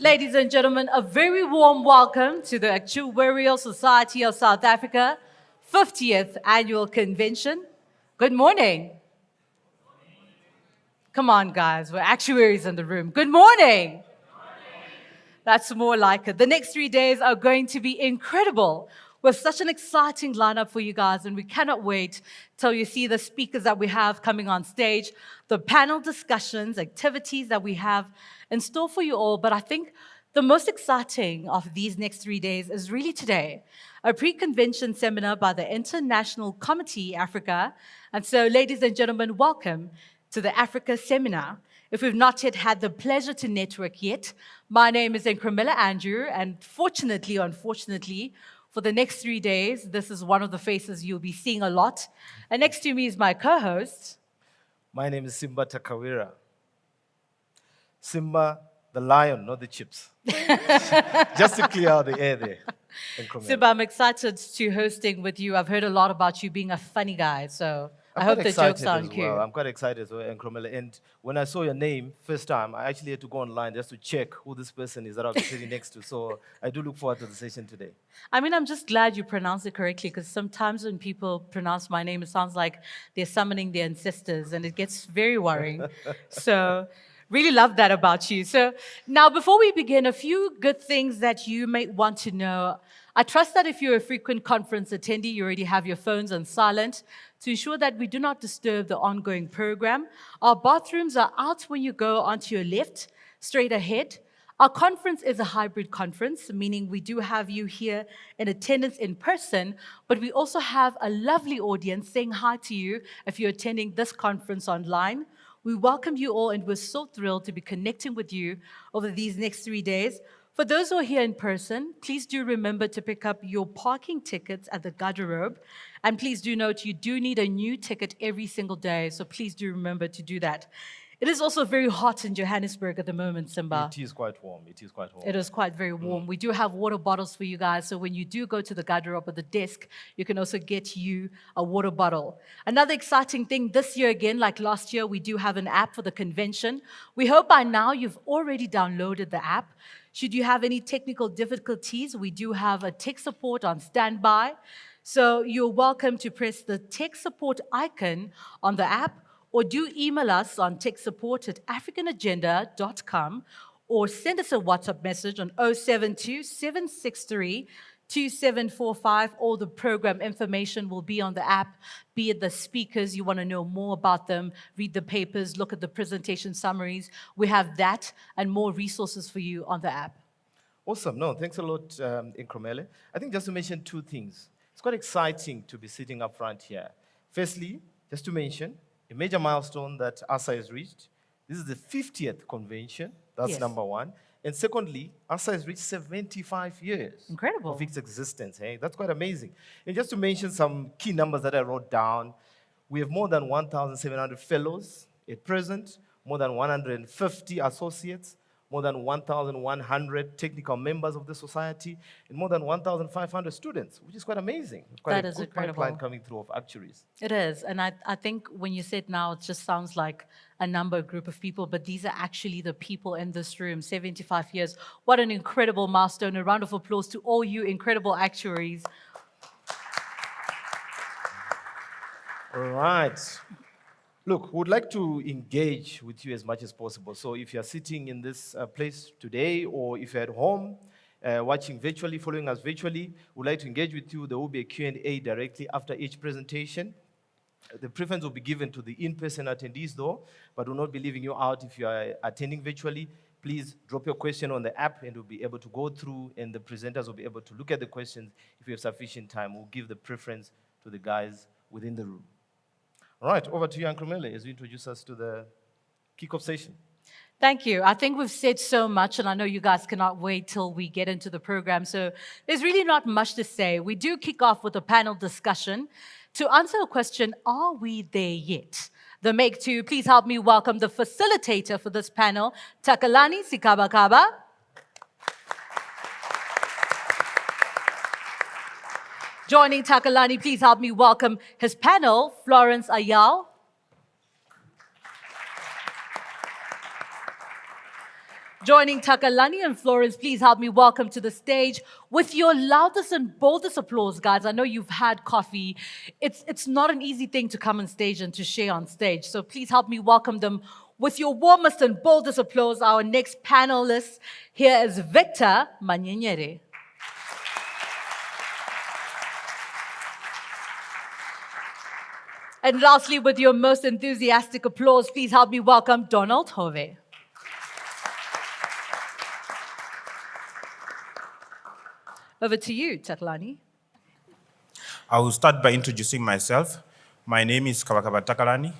Ladies and gentlemen, a very warm welcome to the Actuarial Society of South Africa 50th Annual Convention. Good morning. Come on, guys, we're actuaries in the room. Good morning. That's more like it. The next 3 days are going to be incredible. We have such an exciting lineup for you guys, and we cannot wait till you see the speakers that we have coming on stage, the panel discussions, activities that we have in store for you all. But I think the most exciting of these next 3 days is really today, a pre-convention seminar by the International Committee Africa. And so, ladies and gentlemen, welcome to the Africa Seminar. If we've not yet had the pleasure to network yet, my name is Mkii Andrew, and fortunately, unfortunately, for the next 3 days, this is one of the faces you'll be seeing a lot. And next to me is my co-host. My name is Simba Takawira. Simba, the lion, not the chips. Just to clear out the air there. Simba, I'm excited to hosting with you. I've heard a lot about you being a funny guy, so I hope the jokes aren't cute. I'm quite excited as well, Nkrumah. And when I saw your name first time, I actually had to go online just to check who this person is that I'll be sitting next to. So I do look forward to the session today. I mean, I'm just glad you pronounced it correctly, because sometimes when people pronounce my name, it sounds like they're summoning their ancestors, and it gets very worrying. So really love that about you. So now, before we begin, a few good things that you may want to know. I trust that if you're a frequent conference attendee, you already have your phones on silent to ensure that we do not disturb the ongoing program. Our bathrooms are out when you go onto your left, straight ahead. Our conference is a hybrid conference, meaning we do have you here in attendance in person, but we also have a lovely audience saying hi to you if you're attending this conference online. We welcome you all, and we're so thrilled to be connecting with you over these next 3 days. For those who are here in person, please do remember to pick up your parking tickets at the garderobe. And please do note, you do need a new ticket every single day, so please do remember to do that. It is also very hot in Johannesburg at the moment, Simba. It is quite warm. It is quite warm. It is quite very warm. We do have water bottles for you guys, so when you do go to the garderobe or the desk, you can also get you a water bottle. Another exciting thing this year, again, like last year, we do have an app for the convention. We hope by now you've already downloaded the app. Should you have any technical difficulties, we do have a tech support on standby. So you're welcome to press the tech support icon on the app, or do email us on techsupport@africanagenda.com, or send us a WhatsApp message on 072-763-2745. All the program information will be on the app, be it the speakers, you want to know more about them, read the papers, look at the presentation summaries. We have that and more resources for you on the app. Awesome. No, thanks a lot, Nkrumah. I think just to mention two things. It's quite exciting to be sitting up front here. Firstly, just to mention, a major milestone that ASA has reached. This is the 50th convention. That's Yes. number one. And secondly, ASA has reached 75 years Incredible. of its existence. Hey? That's quite amazing. And just to mention some key numbers that I wrote down, we have more than 1,700 fellows at present, more than 150 associates, more than 1,100 technical members of the society, and more than 1,500 students, which is quite amazing. Quite That a is good incredible. pipeline coming through of actuaries. It is, and I think when you said now, it just sounds like a number, a group of people, but these are actually the people in this room, 75 years. What an incredible milestone. A round of applause to all you incredible actuaries. All right. Look, we would like to engage with you as much as possible. So if you're sitting in this place today, or if you're at home, watching virtually, following us virtually, we'd like to engage with you. There will be a Q&A directly after each presentation. The preference will be given to the in-person attendees, though, but we'll not be leaving you out if you are attending virtually. Please drop your question on the app, and we'll be able to go through, and the presenters will be able to look at the questions. If we have sufficient time, we'll give the preference to the guys within the room. All right, over to you, Nkrumah, as you introduce us to the kickoff session. Thank you. I think we've said so much, and I know you guys cannot wait till we get into the program. So there's really not much to say. We do kick off with a panel discussion. To answer a question, are we there yet? The Make 2, please help me welcome the facilitator for this panel, Takalani Sikabakaba. Joining Takalani, please help me welcome his panel, Florence AYALL. Joining Takalani and Florence, please help me welcome to the stage with your loudest and boldest applause, guys. I know you've had coffee. It's not an easy thing to come on stage and to share on stage. So please help me welcome them with your warmest and boldest applause. Our next panelist here is Victor MANYERERE. And lastly, with your most enthusiastic applause, please help me welcome Donald HOVE. Over to you, Takalani. I will start by introducing myself. My name is Kawakaba Takalani.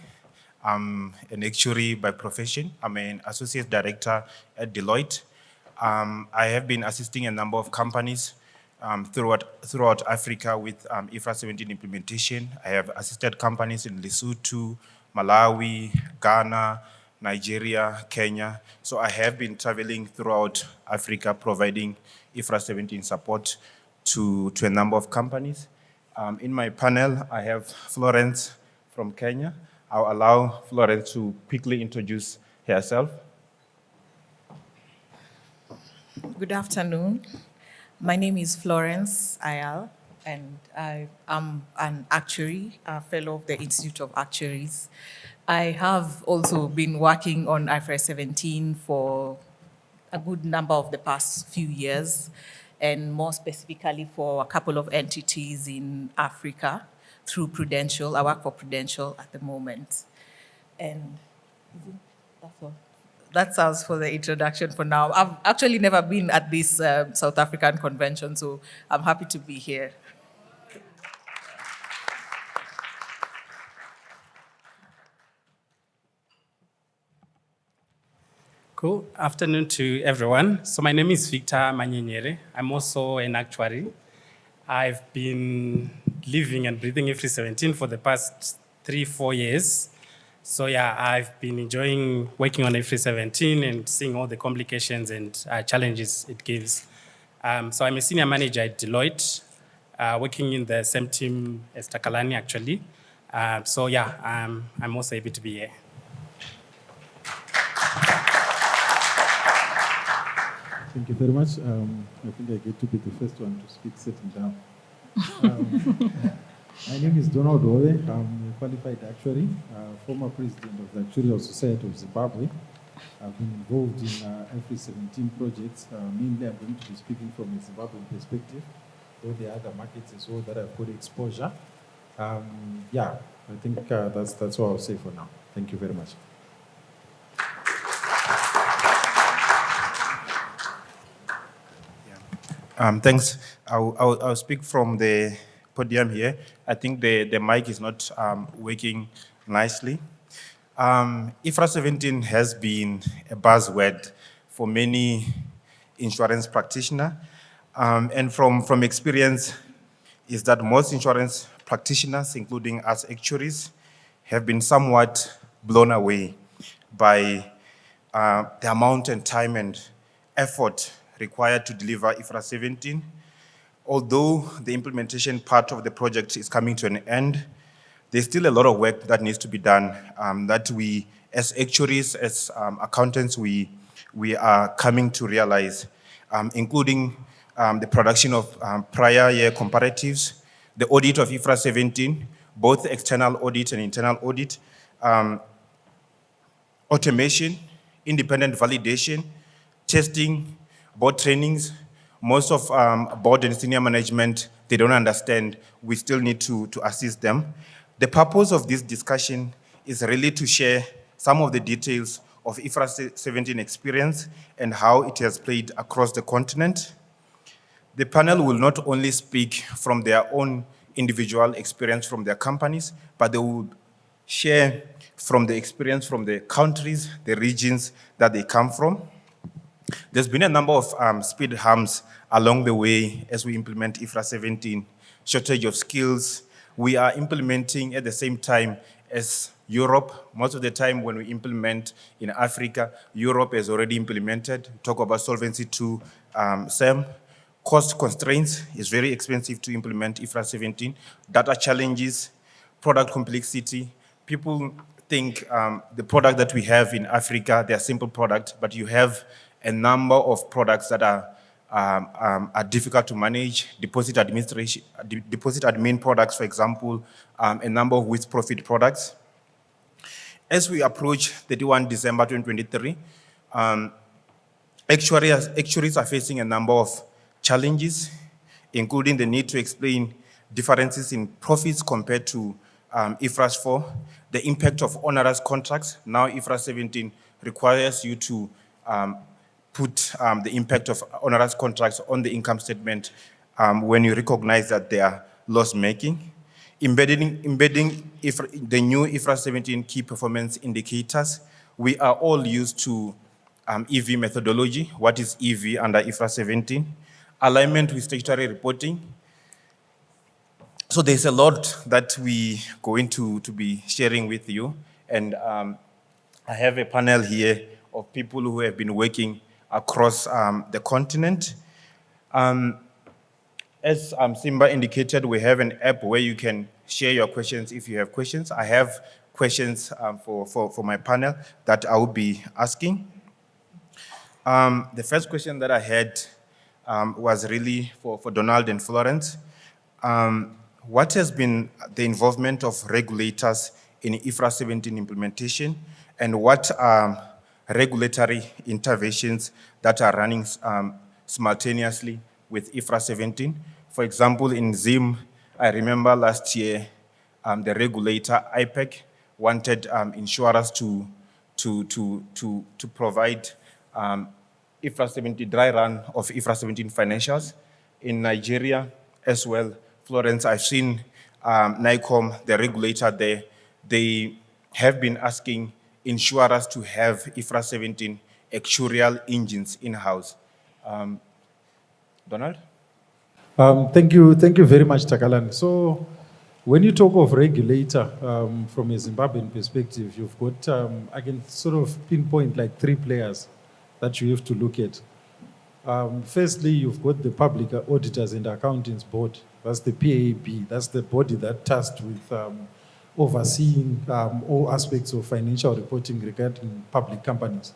I'm an actuary by profession. I'm an associate director at Deloitte. I have been assisting a number of companies throughout Africa with IFRS 17 implementation. I have assisted companies in Lesotho, Malawi, Ghana, Nigeria, Kenya. So I have been traveling throughout Africa providing IFRS 17 support to a number of companies. In my panel, I have Florence from Kenya. I'll allow Florence to quickly introduce herself. Good afternoon. My name is Florence AYALL, and I am an actuary, a fellow of the Institute of Actuaries. I have also been working on IFRS 17 for a good number of the past few years, and more specifically for a couple of entities in Africa through Prudential. I work for Prudential at the moment. And that's all. That sounds for the introduction for now. I've actually never been at this South African convention, so I'm happy to be here. Cool. Afternoon to everyone. So my name is Victor MANYERERE. I'm also an actuary. I've been living and breathing IFRS 17 for the past 3-4 years. So yeah, I've been enjoying working on IFRS 17 and seeing all the complications and challenges it gives. So I'm a senior manager at Deloitte, working in the same team as Takalani actually. So yeah, I'm also happy to be here. Thank you very much. I think I get to be the first one to speak sitting down. My name is Donald HOVE. I'm a qualified actuary, former president of the Actuarial Society of Zimbabwe. I've been involved in IFRS 17 projects. Mainly, I'm going to be speaking from a Zimbabwean perspective, though there are other markets as well that I've got exposure. Yeah, I think that's what I'll say for now. Thank you very much. Thanks. I'll speak from the podium here. I think the mic is not working nicely. IFRS 17 has been a buzzword for many insurance practitioners. And from experience is that most insurance practitioners, including us actuaries, have been somewhat blown away by the amount and time and effort required to deliver IFRS 17. Although the implementation part of the project is coming to an end, there's still a lot of work that needs to be done that we, as actuaries, as accountants, we are coming to realize, including the production of prior year comparatives, the audit of IFRS 17, both external audit and internal audit, automation, independent validation, testing, board trainings. Most of board and senior management, they don't understand. We still need to assist them. The purpose of this discussion is really to share some of the details of IFRS 17 experience and how it has played across the continent. The panel will not only speak from their own individual experience from their companies, but they will share from the experience from the countries, the regions that they come from. There's been a number of speed humps along the way as we implement IFRS 17. Shortage of skills. We are implementing at the same time as Europe. Most of the time when we implement in Africa, Europe has already implemented. Talk about Solvency II, SAM. Cost constraints. It's very expensive to implement IFRS 17. Data challenges, product complexity. People think the product that we have in Africa, they're simple product, but you have a number of products that are difficult to manage, deposit administration, deposit admin products, for example, a number of with-profit products. As we approach 31 December 2023, actuaries are facing a number of challenges, including the need to explain differences in profits compared to IFRS 4, the impact of onerous contracts. Now IFRS 17 requires you to put the impact of onerous contracts on the income statement when you recognize that they are loss-making. Embedding the new IFRS 17 key performance indicators. We are all used to EV methodology. What is EV under IFRS 17? Alignment with statutory reporting. So there's a lot that we going to be sharing with you. And I have a panel here of people who have been working across the continent. As Simba indicated, we have an app where you can share your questions if you have questions. I have questions for my panel that I will be asking. The first question that I had was really for Donald and Florence. What has been the involvement of regulators in IFRS 17 implementation, and what are regulatory interventions that are running simultaneously with IFRS 17? For example, in ZIM, I remember last year, the regulator, IPEC, wanted insurers to provide IFRS 17, dry run of IFRS 17 financials. In Nigeria as well, Florence, I've seen NICOM, the regulator there, they have been asking insurers to have IFRS 17 actuarial engines in-house. Donald? Thank you very much, Takalan. So, when you talk of regulator, from a Zimbabwean perspective, you've got, I can sort of pinpoint like 3 players that you have to look at. Firstly, you've got the Public Auditors and Accountants Board. That's the PAB. That's the body that's tasked with overseeing all aspects of financial reporting regarding public companies.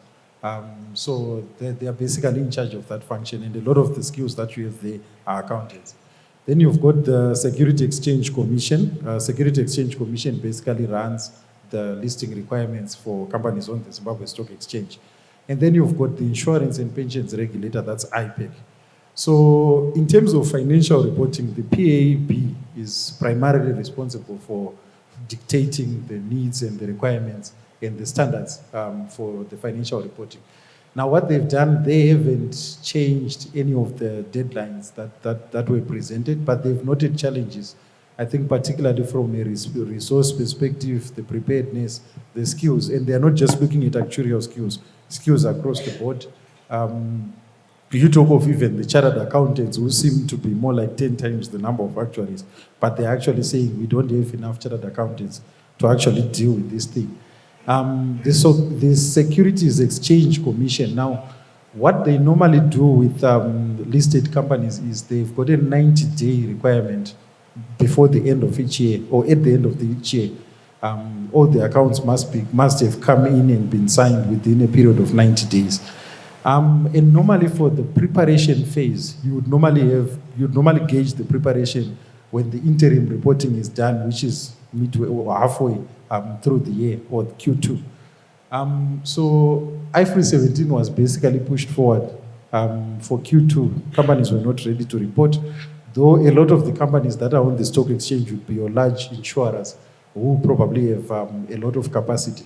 So they are basically in charge of that function, and a lot of the skills that you have there are accountants. Then you've got the Security Exchange Commission. Security Exchange Commission basically runs the listing requirements for companies on the Zimbabwe Stock Exchange. And then you've got the Insurance and Pensions Regulator, that's IPEC. So in terms of financial reporting, the PAB is primarily responsible for dictating the needs and the requirements and the standards for the financial reporting. Now, what they've done, they haven't changed any of the deadlines that were presented, but they've noted challenges. I think particularly from a resource perspective, the preparedness, the skills, and they're not just looking at actuarial skills across the board. You talk of even the chartered accountants who seem to be more like 10 times the number of actuaries, but they're actually saying we don't have enough chartered accountants to actually deal with this thing. The Securities Exchange Commission, now, what they normally do with listed companies is they've got a 90-day requirement before the end of each year, or at the end of each year. All the accounts must have come in and been signed within a period of 90 days. And normally for the preparation phase, you'd normally gauge the preparation when the interim reporting is done, which is midway or halfway through the year, or Q2. So IFRS 17 was basically pushed forward for Q2. Companies were not ready to report, though a lot of the companies that are on the stock exchange would be your large insurers who probably have a lot of capacity.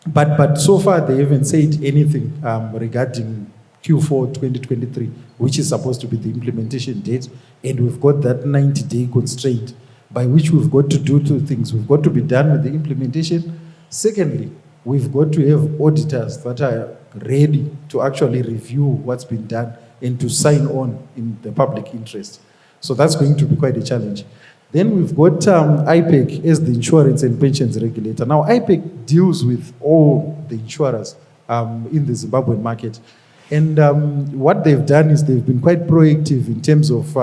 But so far they haven't said anything regarding Q4 2023, which is supposed to be the implementation date, and we've got that 90-day constraint by which we've got to do 2 things. We've got to be done with the implementation. Secondly, we've got to have auditors that are ready to actually review what's been done and to sign on in the public interest. So that's going to be quite a challenge. Then we've got IPEC as the Insurance and Pensions Regulator. Now, IPEC deals with all the insurers in the Zimbabwean market. And what they've done is they've been quite proactive in terms of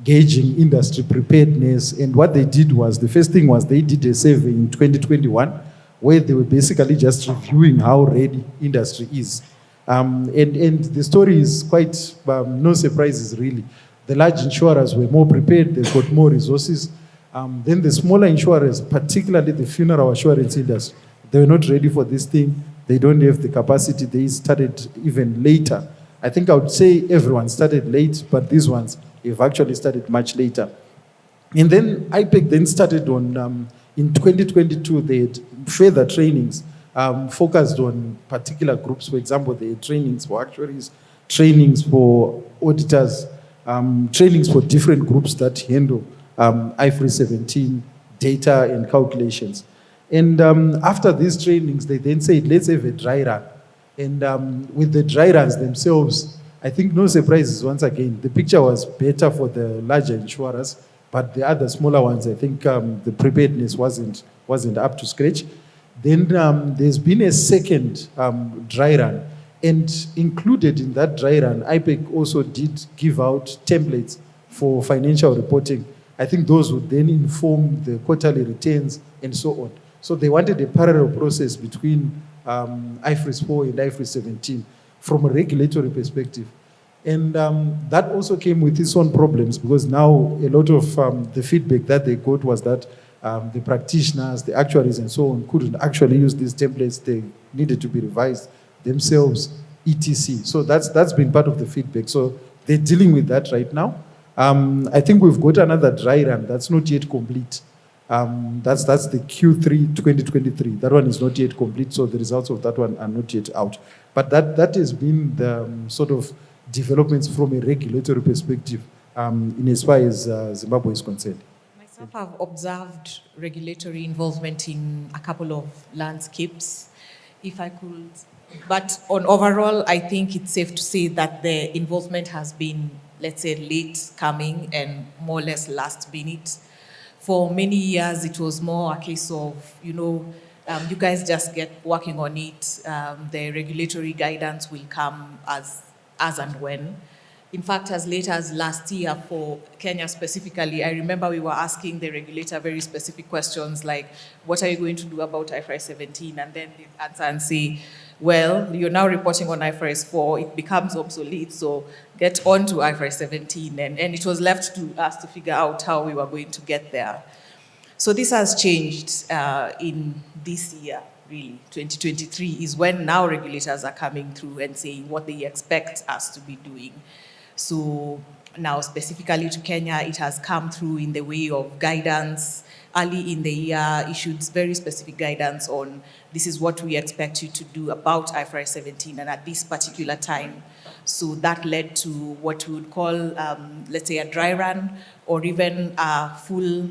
gauging industry preparedness. And what they did was, the first thing was they did a survey in 2021, where they were basically just reviewing how ready industry is. And the story is quite, no surprises really. The large insurers were more prepared, they've got more resources. Then the smaller insurers, particularly the funeral assurance industry, they were not ready for this thing. They don't have the capacity. They started even later. I think I would say everyone started late, but these ones have actually started much later. And then IPEC then started on, in 2022, they had further trainings focused on particular groups. For example, they had trainings for actuaries, trainings for auditors, trainings for different groups that handle IFRS 17 data and calculations. And after these trainings, they then said, let's have a dry run. And with the dry runs themselves, I think no surprises once again. The picture was better for the larger insurers, but the other smaller ones, I think the preparedness wasn't up to scratch. Then there's been a second dry run. And included in that dry run, IPEC also did give out templates for financial reporting. I think those would then inform the quarterly returns and so on. So they wanted a parallel process between IFRS 4 and IFRS 17 from a regulatory perspective. And that also came with its own problems, because now a lot of the feedback that they got was that the practitioners, the actuaries and so on couldn't actually use these templates. They needed to be revised themselves, etc. So that's been part of the feedback. So they're dealing with that right now. I think we've got another dry run that's not yet complete. That's the Q3 2023. That one is not yet complete, so the results of that one are not yet out. But that has been the sort of developments from a regulatory perspective in as far as Zimbabwe is concerned. Myself, I've observed regulatory involvement in a couple of landscapes, if I could. But on overall, I think it's safe to say that the involvement has been, let's say, late coming and more or less last minute. For many years, it was more a case of, you guys just get working on it. The regulatory guidance will come as and when. In fact, as late as last year for Kenya specifically, I remember we were asking the regulator very specific questions like, what are you going to do about IFRS 17? And then they answer and say, well, you're now reporting on IFRS 4, it becomes obsolete, so get on to IFRS 17. And it was left to us to figure out how we were going to get there. So this has changed in this year, really. 2023 is when now regulators are coming through and saying what they expect us to be doing. So now specifically to Kenya, it has come through in the way of guidance. Early in the year, issued very specific guidance on this is what we expect you to do about IFRS 17 and at this particular time. So that led to what we would call, let's say, a dry run or even a full,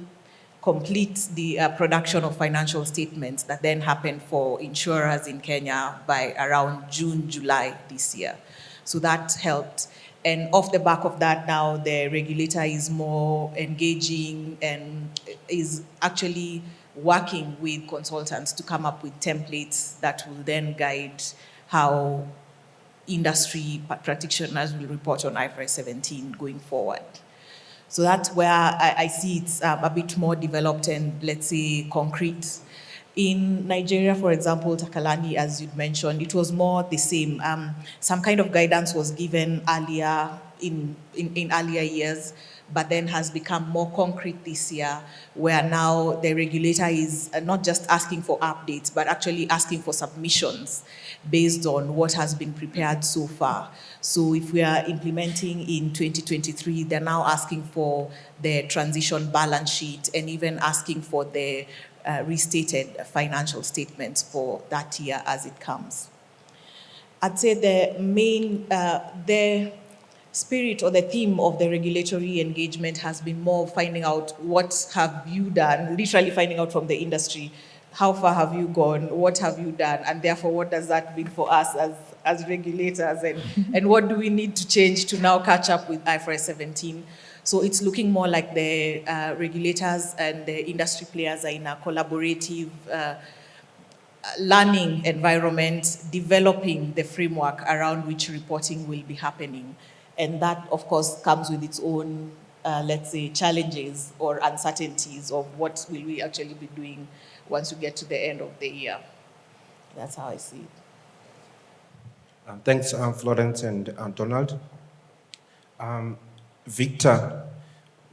complete the production of financial statements that then happened for insurers in Kenya by around June, July this year. So that helped. And off the back of that now, the regulator is more engaging and is actually working with consultants to come up with templates that will then guide how industry practitioners will report on IFRS 17 going forward. So that's where I see it's a bit more developed and, let's say, concrete. In Nigeria, for example, Takalani, as you mentioned, it was more the same. Some kind of guidance was given earlier in earlier years, but then has become more concrete this year, where now the regulator is not just asking for updates, but actually asking for submissions based on what has been prepared so far. So if we are implementing in 2023, they're now asking for the transition balance sheet and even asking for the restated financial statements for that year as it comes. I'd say the main, the spirit or the theme of the regulatory engagement has been more finding out what have you done, literally finding out from the industry, how far have you gone, what have you done, and therefore what does that mean for us as regulators, and what do we need to change to now catch up with IFRS 17. So it's looking more like the regulators and the industry players are in a collaborative learning environment, developing the framework around which reporting will be happening. And that, of course, comes with its own, let's say, challenges or uncertainties of what will we actually be doing once you get to the end of the year. That's how I see it. Thanks, Florence and Donald. Victor,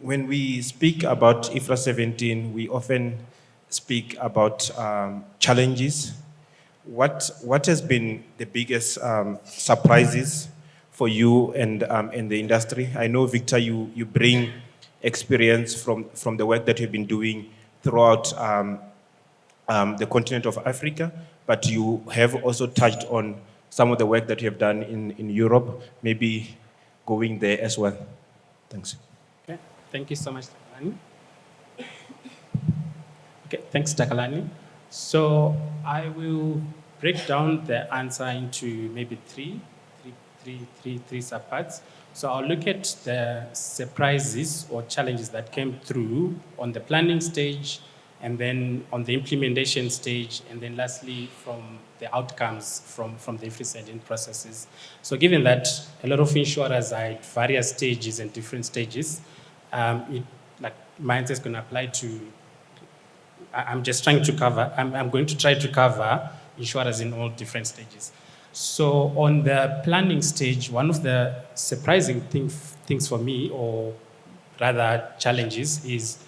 when we speak about IFRA 17, we often speak about challenges. What has been the biggest surprises for you and in the industry? I know, Victor, you bring experience from the work that you've been doing throughout the continent of Africa, but you have also touched on some of the work that you have done in Europe, maybe going there as well. Thanks. Okay, thank you so much, Takalani. Okay, thanks, Takalani. So I will break down the answer into maybe three subparts. So I'll look at the surprises or challenges that came through on the planning stage, and then on the implementation stage, and then lastly from the outcomes from the IFRS 17 processes. So given that a lot of insurers are at various stages and different stages, like my answer is going to apply to, I'm going to try to cover insurers in all different stages. So on the planning stage, one of the surprising things for me, or rather challenges, is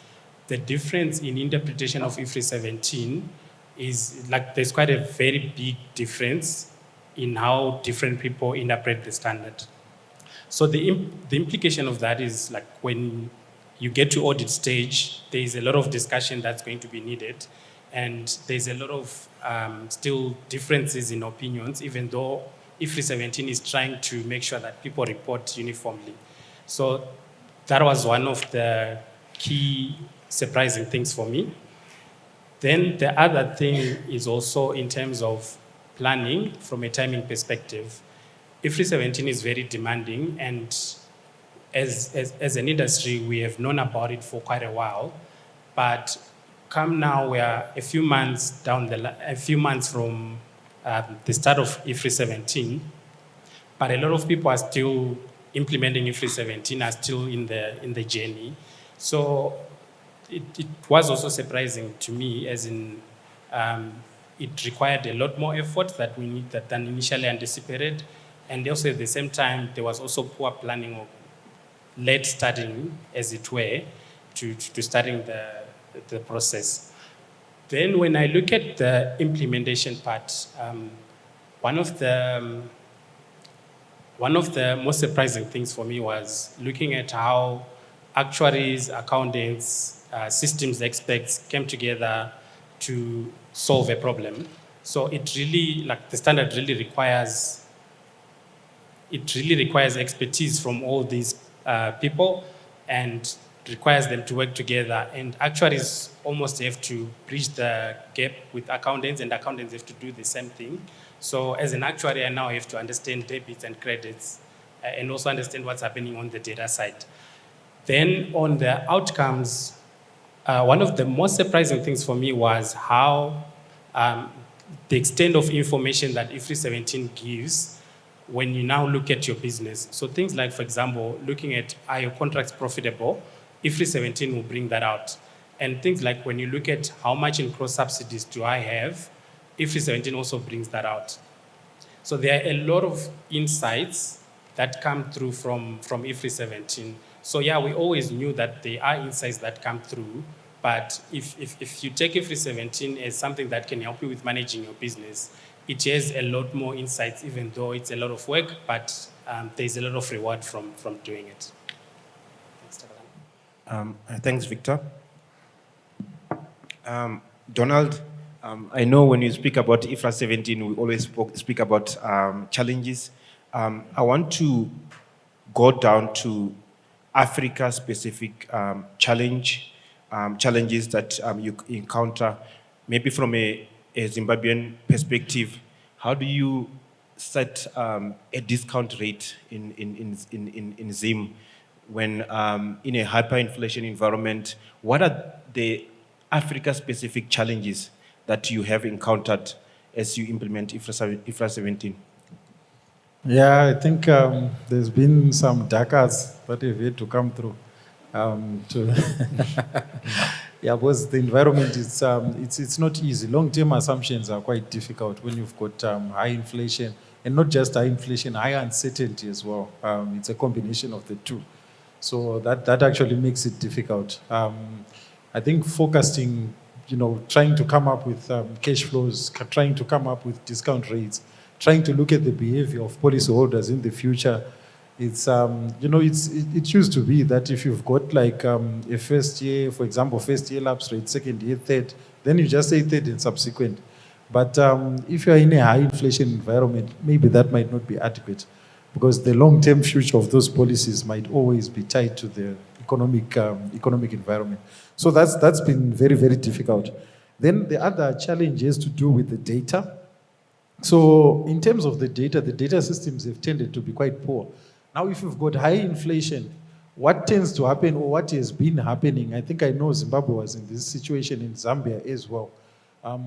the difference in interpretation of IFRS 17 is like there's quite a very big difference in how different people interpret the standard. So the implication of that is like when you get to audit stage, there's a lot of discussion that's going to be needed, and there's a lot of still differences in opinions, even though IFRS 17 is trying to make sure that people report uniformly. So that was one of the key surprising things for me. Then the other thing is also in terms of planning from a timing perspective. IFRS 17 is very demanding, and as an industry, we have known about it for quite a while, but come now, we are a few months from the start of IFRS 17, but a lot of people are still implementing IFRS 17, are still in the journey. So it was also surprising to me, as in it required a lot more effort than initially anticipated, and also at the same time there was also poor planning or late starting, as it were, to starting the process. Then when I look at the implementation part, one of the most surprising things for me was looking at how actuaries, accountants, systems experts came together to solve a problem. So it really, like the standard really requires expertise from all these people, and requires them to work together. And actuaries almost have to bridge the gap with accountants, and accountants have to do the same thing. So as an actuary, I now have to understand debits and credits, and also understand what's happening on the data side. Then on the outcomes, one of the most surprising things for me was how the extent of information that IFRS 17 gives when you now look at your business. So things like, for example, looking at, are your contracts profitable? IFRS 17 will bring that out. And things like when you look at how much in cross subsidies do I have, IFRS 17 also brings that out. So there are a lot of insights that come through from IFRS 17. So yeah, we always knew that there are insights that come through, but if you take IFRS 17 as something that can help you with managing your business, it has a lot more insights, even though it's a lot of work, but there's a lot of reward from doing it. Thanks, Victor. Donald, I know when you speak about IFRS 17, we always speak about challenges. I want to go down to Africa-specific challenges that you encounter, maybe from a Zimbabwean perspective. How do you set a discount rate in Zim when in a hyperinflation environment? What are the Africa-specific challenges that you have encountered as you implement IFRS 17? Yeah, I think there's been some dark arts that have yet to come through. Yeah, because the environment is it's not easy. Long-term assumptions are quite difficult when you've got high inflation, and not just high inflation, high uncertainty as well. It's a combination of the two, so that actually makes it difficult. I think forecasting, trying to come up with cash flows, trying to come up with discount rates, trying to look at the behavior of policyholders in the future. It used to be that if you've got like a first year, for example, first year lapse rate, second year, third, then you just say third and subsequent. But if you're in a high inflation environment, maybe that might not be adequate, because the long-term future of those policies might always be tied to the economic environment. So that's been very, very difficult. Then the other challenge has to do with the data. So in terms of the data systems have tended to be quite poor. Now, if you've got high inflation, what tends to happen, or what has been happening, I think I know Zimbabwe was in this situation in Zambia as well,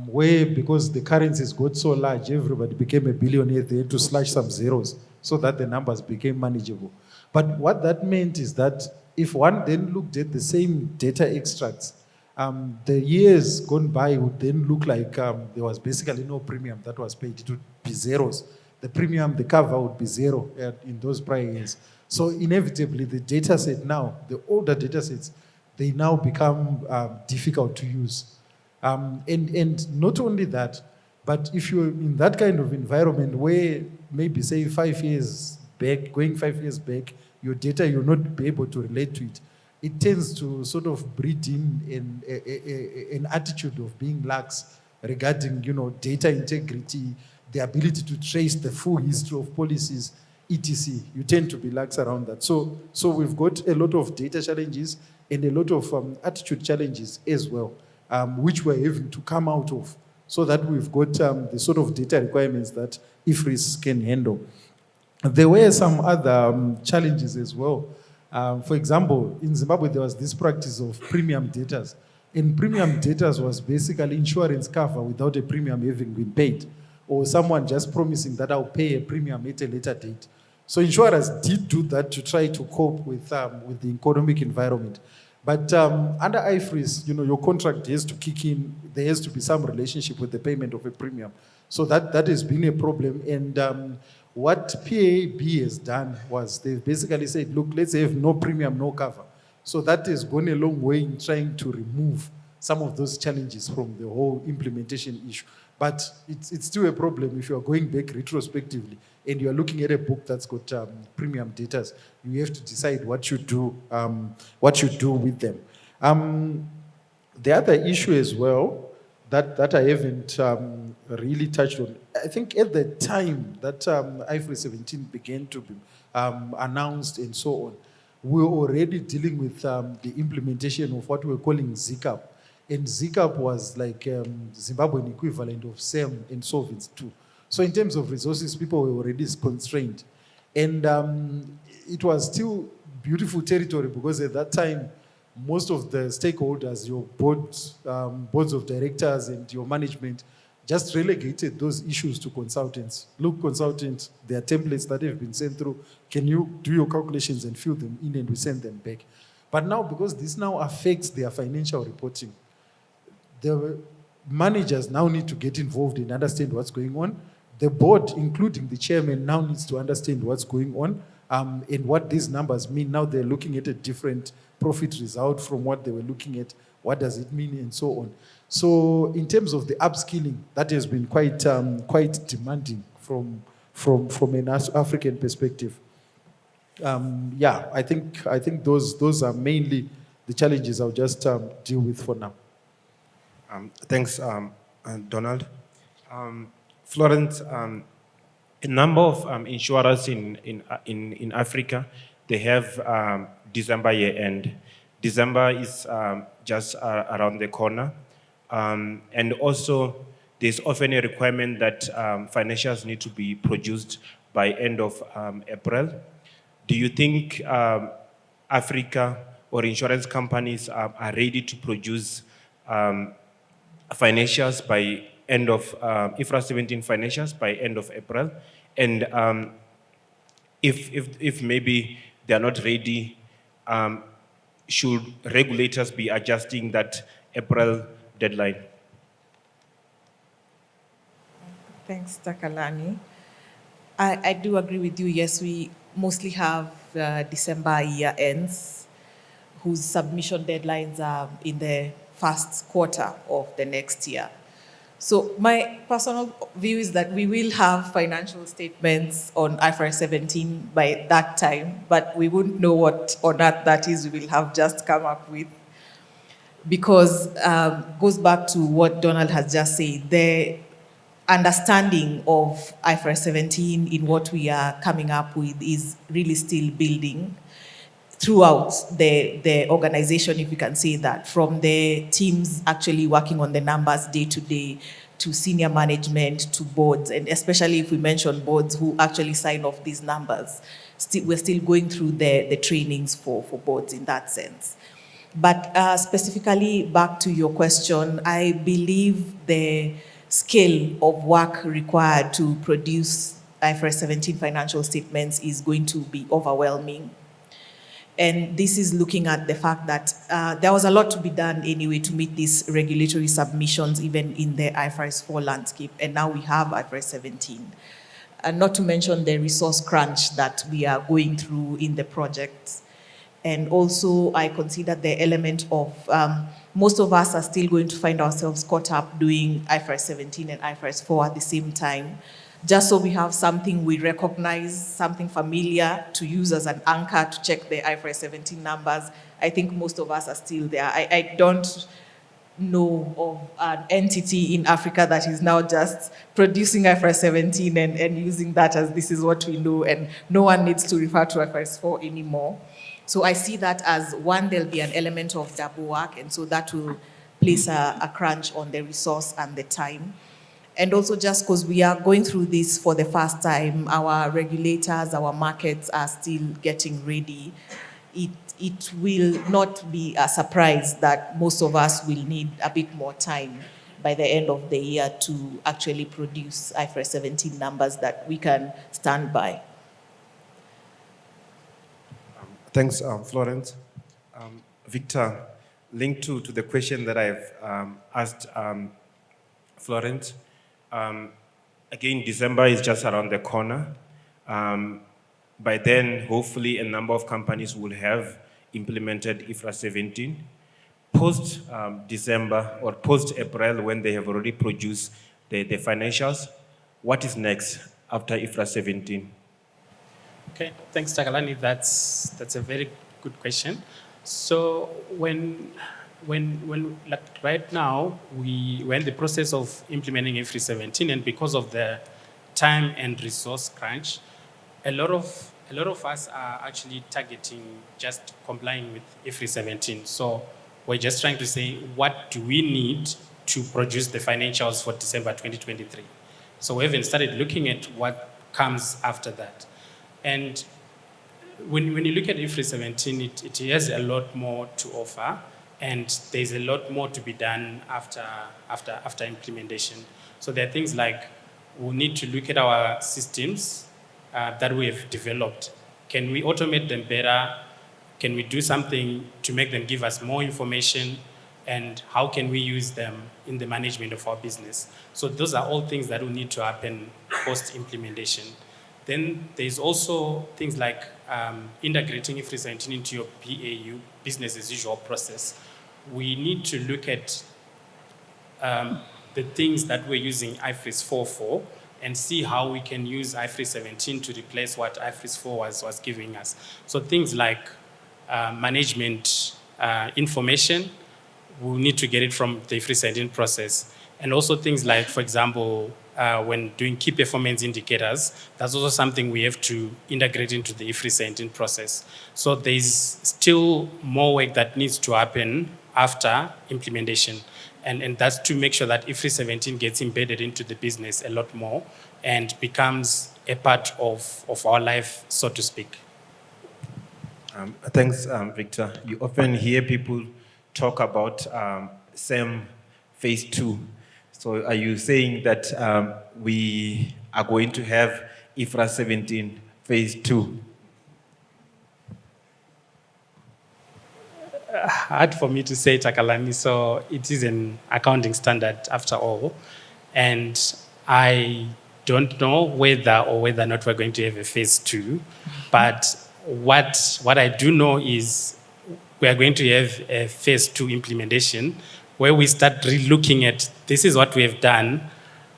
where because the currencies got so large, everybody became a billionaire, they had to slash some zeros so that the numbers became manageable. But what that meant is that if one then looked at the same data extracts, the years gone by would then look like there was basically no premium that was paid. It would be zeros. The premium, the cover would be zero in those prior years. So inevitably, the data set now, the older data sets, they now become difficult to use. And not only that, but if you're in that kind of environment where maybe say 5 years back, going 5 years back, your data, you'll not be able to relate to it. It tends to sort of breed in an attitude of being lax regarding, data integrity, the ability to trace the full history of policies, etc. You tend to be lax around that. So we've got a lot of data challenges and a lot of attitude challenges as well, which we're having to come out of, so that we've got the sort of data requirements that IFRS can handle. There were some other challenges as well. For example, in Zimbabwe, there was this practice of premium debtors. And premium debtors was basically insurance cover without a premium having been paid, or someone just promising that I'll pay a premium at a later date. So insurers did do that to try to cope with the economic environment. But under IFRS, your contract has to kick in. There has to be some relationship with the payment of a premium. So that has been a problem. And what PAB has done was they've basically said, look, let's have no premium, no cover. So that has gone a long way in trying to remove some of those challenges from the whole implementation issue. But it's still a problem if you are going back retrospectively and you are looking at a book that's got premium data. You have to decide what you do with them. The other issue as well that I haven't really touched on, I think at the time that IFRS 17 began to be announced and so on, we were already dealing with the implementation of what we're calling ZCAP. And ZCAP was like Zimbabwean equivalent of SAM and Solvency II. So in terms of resources, people were already constrained. And it was still beautiful territory, because at that time, most of the stakeholders, your boards of directors and your management, just relegated those issues to consultants. Look, consultants, there are templates that have been sent through. Can you do your calculations and fill them in, and we send them back? But now, because this now affects their financial reporting, the managers now need to get involved and understand what's going on. The board, including the chairman, now needs to understand what's going on and what these numbers mean. Now they're looking at a different profit result from what they were looking at. What does it mean, and so on. So in terms of the upskilling, that has been quite demanding from an African perspective. I think those are mainly the challenges I'll just deal with for now. Thanks, Donald. Florence, a number of insurers in Africa, they have December year end. December is just around the corner. And also, there's often a requirement that financials need to be produced by end of April. Do you think Africa or insurance companies are ready to produce financials by end of IFRS 17 financials by end of April? And if maybe they are not ready, should regulators be adjusting that April deadline? Thanks, Takalani. I do agree with you. Yes, we mostly have December year ends whose submission deadlines are in the first quarter of the next year. So my personal view is that we will have financial statements on IFRS 17 by that time, but we wouldn't know what on earth that is we will have just come up with, because goes back to what Donald has just said. The understanding of IFRS 17 in what we are coming up with is really still building throughout the organization, if you can say that, from the teams actually working on the numbers day to day, to senior management, to boards, and especially if we mention boards who actually sign off these numbers. We're still going through the trainings for boards in that sense. But specifically back to your question, I believe the scale of work required to produce IFRS 17 financial statements is going to be overwhelming. And this is looking at the fact that there was a lot to be done anyway to meet these regulatory submissions, even in the IFRS 4 landscape. And now we have IFRS 17. And not to mention the resource crunch that we are going through in the project. And also, I consider the element of most of us are still going to find ourselves caught up doing IFRS 17 and IFRS 4 at the same time, just so we have something we recognize, something familiar to use as an anchor to check the IFRS 17 numbers. I think most of us are still there. I don't know of an entity in Africa that is now just producing IFRS 17 and using that as this is what we know, and no one needs to refer to IFRS 4 anymore. So I see that as, one, there'll be an element of double work, and so that will place a crunch on the resource and the time. And also, just because we are going through this for the first time, our regulators, our markets are still getting ready. It will not be a surprise that most of us will need a bit more time by the end of the year to actually produce IFRS 17 numbers that we can stand by. Thanks, Florence. Victor, linked to the question that I've asked Florence, again, December is just around the corner. By then, hopefully, a number of companies will have implemented IFRS 17. Post-December or post-April, when they have already produced the financials, what is next after IFRS 17? Okay, thanks, Takalani. That's a very good question. So when like right now we're in the process of implementing IFRS 17, and because of the time and resource crunch, a lot of us are actually targeting just complying with IFRS 17. So we're just trying to say, what do we need to produce the financials for December 2023? So we haven't started looking at what comes after that. And when you look at IFRS 17, it has a lot more to offer, and there's a lot more to be done after implementation. So there are things like, we need to look at our systems that we have developed. Can we automate them better? Can we do something to make them give us more information? And how can we use them in the management of our business? So those are all things that will need to happen post-implementation. Then there's also things like integrating IFRS 17 into your BAU, business as usual process. We need to look at the things that we're using IFRS 4 for, and see how we can use IFRS 17 to replace what IFRS 4 was giving us. So things like management information, we'll need to get it from the IFRS 17 process. And also things like, for example, when doing key performance indicators, that's also something we have to integrate into the IFRS 17 process. So there's still more work that needs to happen after implementation. And that's to make sure that IFRS 17 gets embedded into the business a lot more and becomes a part of our life, so to speak. Thanks, Victor. You often hear people talk about SAM phase 2. So are you saying that we are going to have IFRS 17 phase 2? hard for me to say, Takalani. So it is an accounting standard after all. And I don't know whether or not we're going to have a phase 2. But what I do know is we are going to have a phase 2 implementation where we start re-looking at this is what we have done.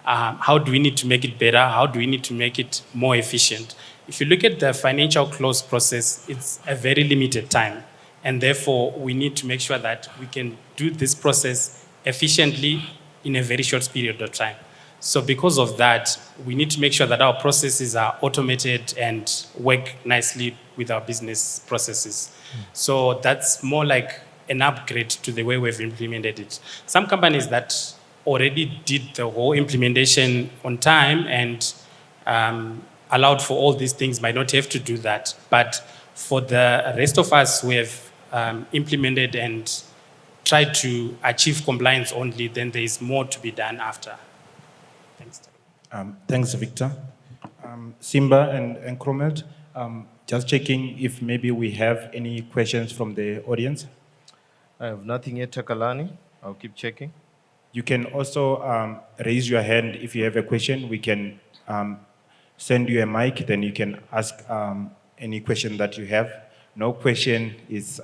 How do we need to make it better? How do we need to make it more efficient? If you look at the financial close process, it's a very limited time. And therefore, we need to make sure that we can do this process efficiently in a very short period of time. So because of that, we need to make sure that our processes are automated and work nicely with our business processes. So that's more like an upgrade to the way we've implemented it. Some companies that already did the whole implementation on time and allowed for all these things might not have to do that. But for the rest of us who have implemented and tried to achieve compliance only, then there is more to be done after. Thanks. Thanks, Victor. Simba and Cromwell, just checking if maybe we have any questions from the audience. I have nothing yet, Takalani. I'll keep checking. You can also raise your hand if you have a question. We can send you a mic, then you can ask any question that you have. No question is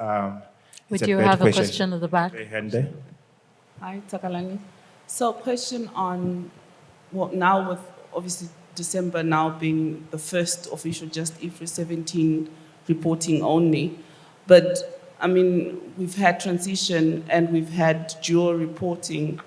We it's do bad have a question. question at the back. A hand there. Hi, Takalani. So question on, well, now with obviously December now being the first official just IFRS 17 reporting only, but I mean, we've had transition and we've had dual reporting,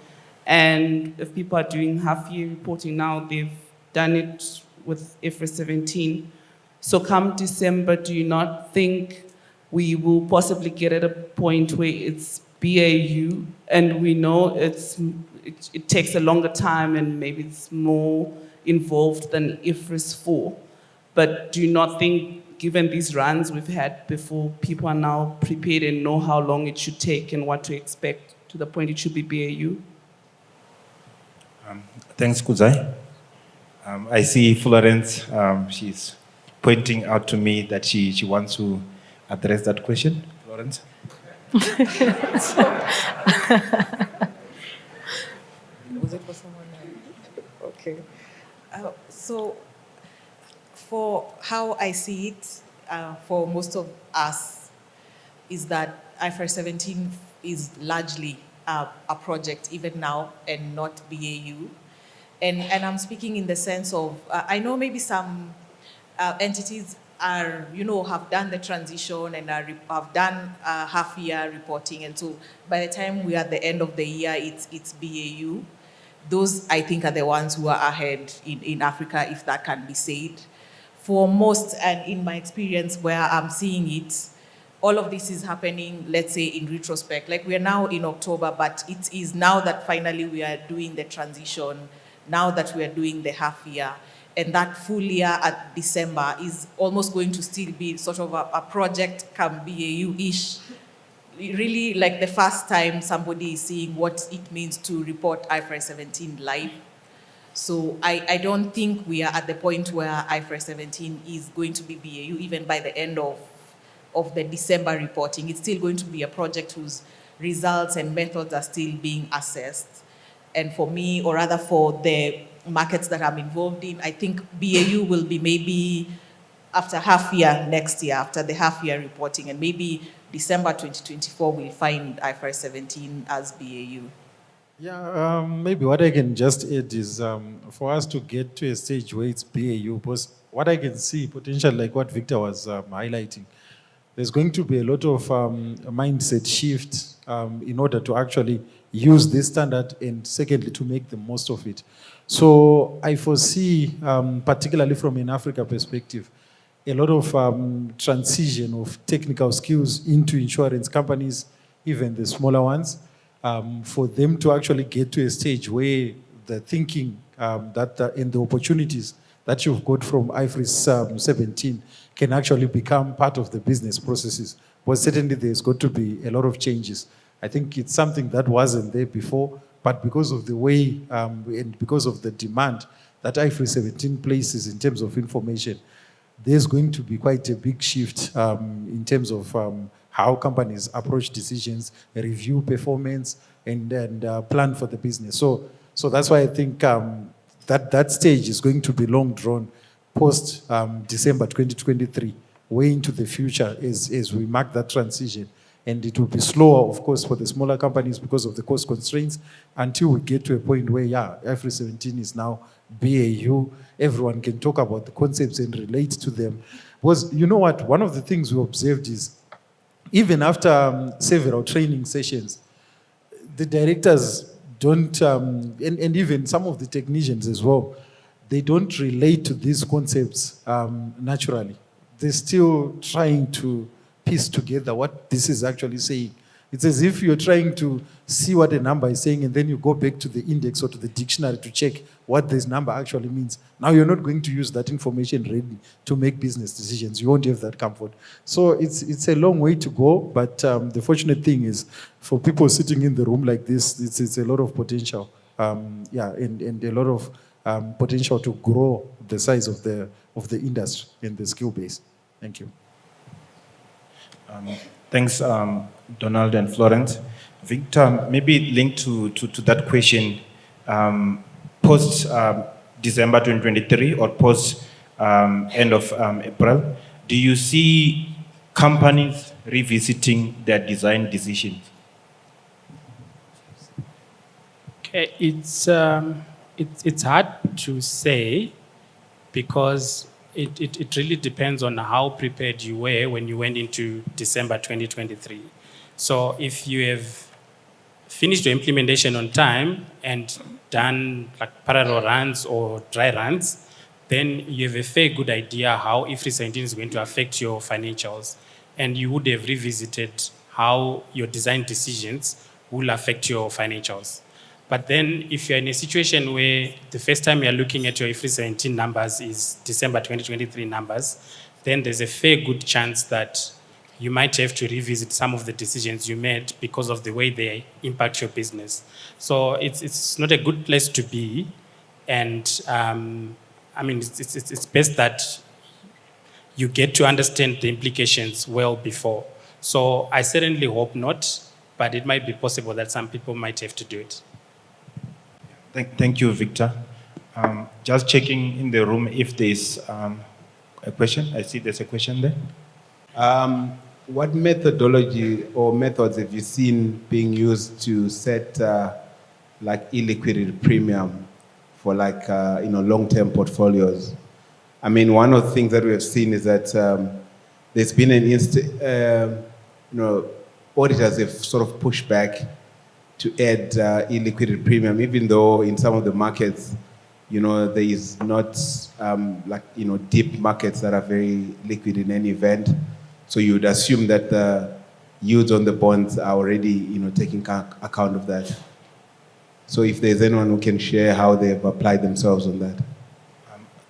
and if people are doing half-year reporting now, they've done it with IFRS 17. So come December, do you not think we will possibly get at a point where it's BAU, and we know it takes a longer time and maybe it's more involved than IFRS 4? But do you not think, given these runs we've had before, people are now prepared and know how long it should take and what to expect to the point it should be BAU? Thanks, Kuzai. I see Florence, she's pointing out to me that she wants to address that question. Florence? Was it for someone else? Okay. So, for how I see it, for most of us, is that IFRS 17 is largely a project even now and not BAU. And I'm speaking in the sense of, I know maybe some entities are, have done the transition and have done half-year reporting, and so by the time we are at the end of the year, it's BAU. Those, I think, are the ones who are ahead in Africa, if that can be said. For most, and in my experience where I'm seeing it, all of this is happening, let's say, in retrospect. Like, we are now in October, but it is now that finally we are doing the transition, now that we are doing the half year. And that full year at December is almost going to still be sort of a project come BAU-ish. Really, like the first time somebody is seeing what it means to report IFRS 17 live. So I don't think we are at the point where IFRS 17 is going to be BAU even by the end of the December reporting. It's still going to be a project whose results and methods are still being assessed. And for me, or rather for the markets that I'm involved in, I think BAU will be maybe after half year next year, after the half year reporting, and maybe December 2024 we'll find IFRS 17 as BAU. Yeah, maybe what I can just add is for us to get to a stage where it's BAU, because what I can see potential, like what Victor was highlighting, there's going to be a lot of mindset shift in order to actually use this standard, and secondly, to make the most of it. So I foresee, particularly from an Africa perspective, a lot of transition of technical skills into insurance companies, even the smaller ones, for them to actually get to a stage where the thinking and the opportunities that you've got from IFRS 17 can actually become part of the business processes. But certainly there's got to be a lot of changes. I think it's something that wasn't there before, but because of the way and because of the demand that IFRS 17 places in terms of information, there's going to be quite a big shift in terms of how companies approach decisions, review performance, and plan for the business. So that's why I think that stage is going to be long drawn post December 2023, way into the future as we mark that transition. And it will be slower, of course, for the smaller companies because of the cost constraints until we get to a point where, yeah, IFRS 17 is now BAU. Everyone can talk about the concepts and relate to them. Because you know what? One of the things we observed is even after several training sessions, the directors don't, and even some of the technicians as well, they don't relate to these concepts naturally. They're still trying to piece together what this is actually saying. It's as if you're trying to see what a number is saying and then you go back to the index or to the dictionary to check what this number actually means. Now you're not going to use that information ready to make business decisions. You won't have that comfort. So it's a long way to go, but the fortunate thing is for people sitting in the room like this, it's a lot of potential. And a lot of potential to grow the size of the industry and the skill base. Thank you. Thanks, Donald and Florence. Victor, maybe linked to that question, post December 2023 or post end of April, do you see companies revisiting their design decisions? Okay, it's hard to say because it really depends on how prepared you were when you went into December 2023. So if you have finished your implementation on time and done like parallel runs or dry runs, then you have a fair good idea how IFRS 17 is going to affect your financials. And you would have revisited how your design decisions will affect your financials. But then if you're in a situation where the first time you're looking at your IFRS 17 numbers is December 2023 numbers, then there's a fair good chance that you might have to revisit some of the decisions you made because of the way they impact your business. So it's not a good place to be. And I mean, it's best that you get to understand the implications well before. So I certainly hope not, but it might be possible that some people might have to do it. Thank you, Victor. Just checking in the room if there's a question. I see there's a question there. What methodology or methods have you seen being used to set like illiquidity premium for like long-term portfolios? I mean, one of the things that we have seen is that there's been an auditors have sort of pushed back to add illiquidity premium, even though in some of the markets, there is not deep markets that are very liquid in any event. So you would assume that the yields on the bonds are already, taking account of that. So if there's anyone who can share how they've applied themselves on that.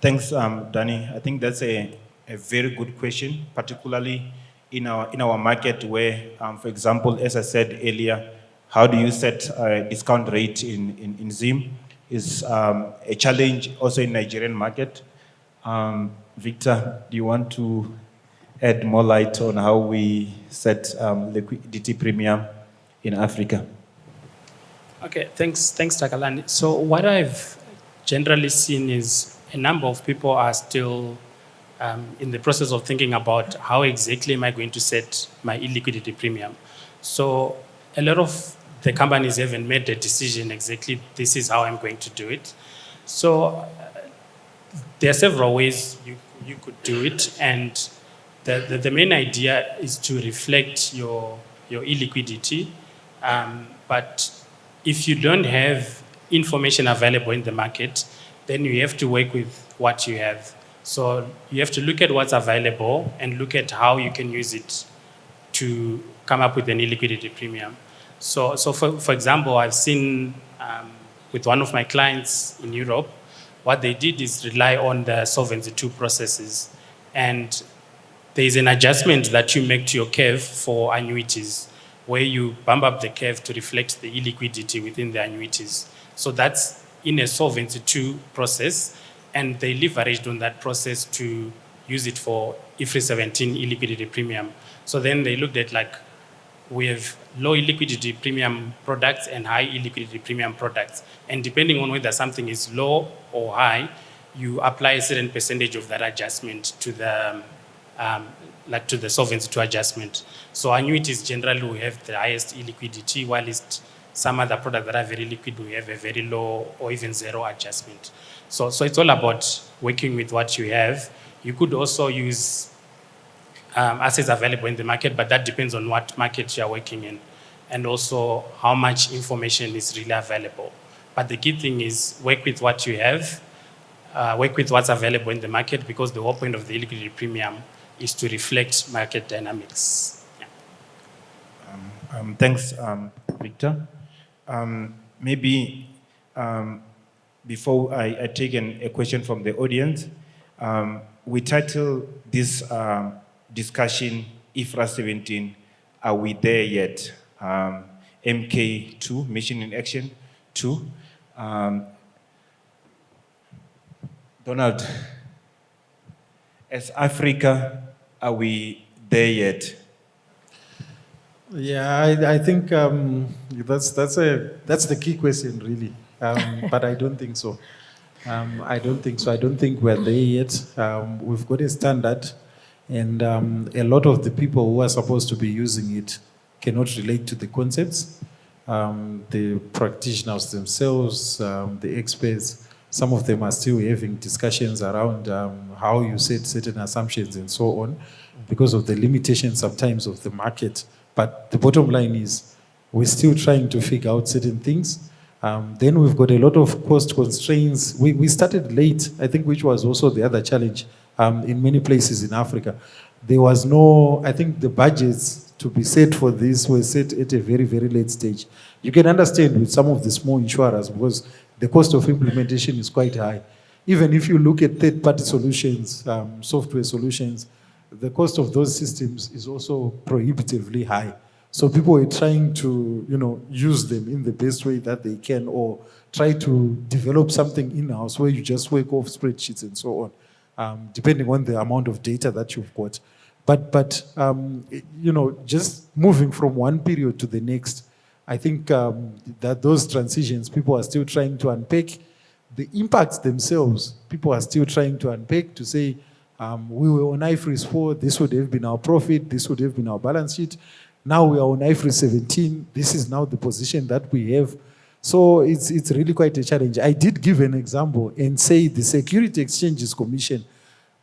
Thanks, Danny. I think that's a very good question, particularly in our market where, for example, as I said earlier, how do you set a discount rate in Zim is a challenge also in Nigerian market. Victor, do you want to add more light on how we set liquidity premium in Africa? Okay, thanks, Takalani. So what I've generally seen is a number of people are still in the process of thinking about how exactly am I going to set my illiquidity premium. So a lot of the companies haven't made the decision exactly, this is how I'm going to do it. So there are several ways you could do it, and the main idea is to reflect your illiquidity. But if you don't have information available in the market, then you have to work with what you have. So you have to look at what's available and look at how you can use it to come up with an illiquidity premium. So for example, I've seen with one of my clients in Europe, what they did is rely on the Solvency II processes. And there is an adjustment that you make to your curve for annuities, where you bump up the curve to reflect the illiquidity within the annuities. So that's in a Solvency II process, and they leveraged on that process to use it for IFRS 17 illiquidity premium. So then they looked at like, we have low illiquidity premium products and high illiquidity premium products. And depending on whether something is low or high, you apply a certain percentage of that adjustment to the, like to the Solvency II adjustment. So annuities generally will have the highest illiquidity, while some other products that are very liquid will have a very low or even zero adjustment. So it's all about working with what you have. You could also use assets available in the market, but that depends on what market you're working in and also how much information is really available. But the key thing is work with what you have, work with what's available in the market, because the whole point of the illiquidity premium is to reflect market dynamics. Yeah. Thanks, Victor. Maybe before I take a question from the audience, we title this discussion, IFRS 17, are we there yet? MK 2, Mission in Action 2. Donald, as Africa, are we there yet? Yeah, I think that's the key question, really. But I don't think so. I don't think so. I don't think we're there yet. We've got a standard, and a lot of the people who are supposed to be using it cannot relate to the concepts. The practitioners themselves, the experts, some of them are still having discussions around how you set certain assumptions and so on, because of the limitations sometimes of the market. But the bottom line is we're still trying to figure out certain things. Then we've got a lot of cost constraints. We started late, I think, which was also the other challenge in many places in Africa. There was no, I think the budgets to be set for this were set at a very, very late stage. You can understand with some of the small insurers because the cost of implementation is quite high. Even if you look at third-party solutions, software solutions, the cost of those systems is also prohibitively high. So people are trying to, use them in the best way that they can, or try to develop something in-house where you just work off spreadsheets and so on, depending on the amount of data that you've got. But just moving from one period to the next, I think that those transitions, people are still trying to unpack. The impacts themselves, people are still trying to unpack to say, we were on IFRS 4, this would have been our profit, this would have been our balance sheet. Now we are on IFRS 17, this is now the position that we have. So it's really quite a challenge. I did give an example and say the Security Exchanges Commission,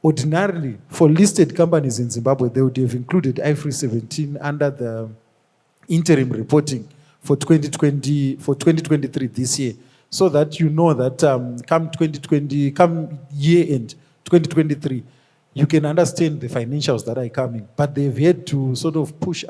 ordinarily, for listed companies in Zimbabwe, they would have included IFRS 17 under the interim reporting for 2023 this year, so that you know that come year end, 2023, you can understand the financials that are coming. But they've had to sort of push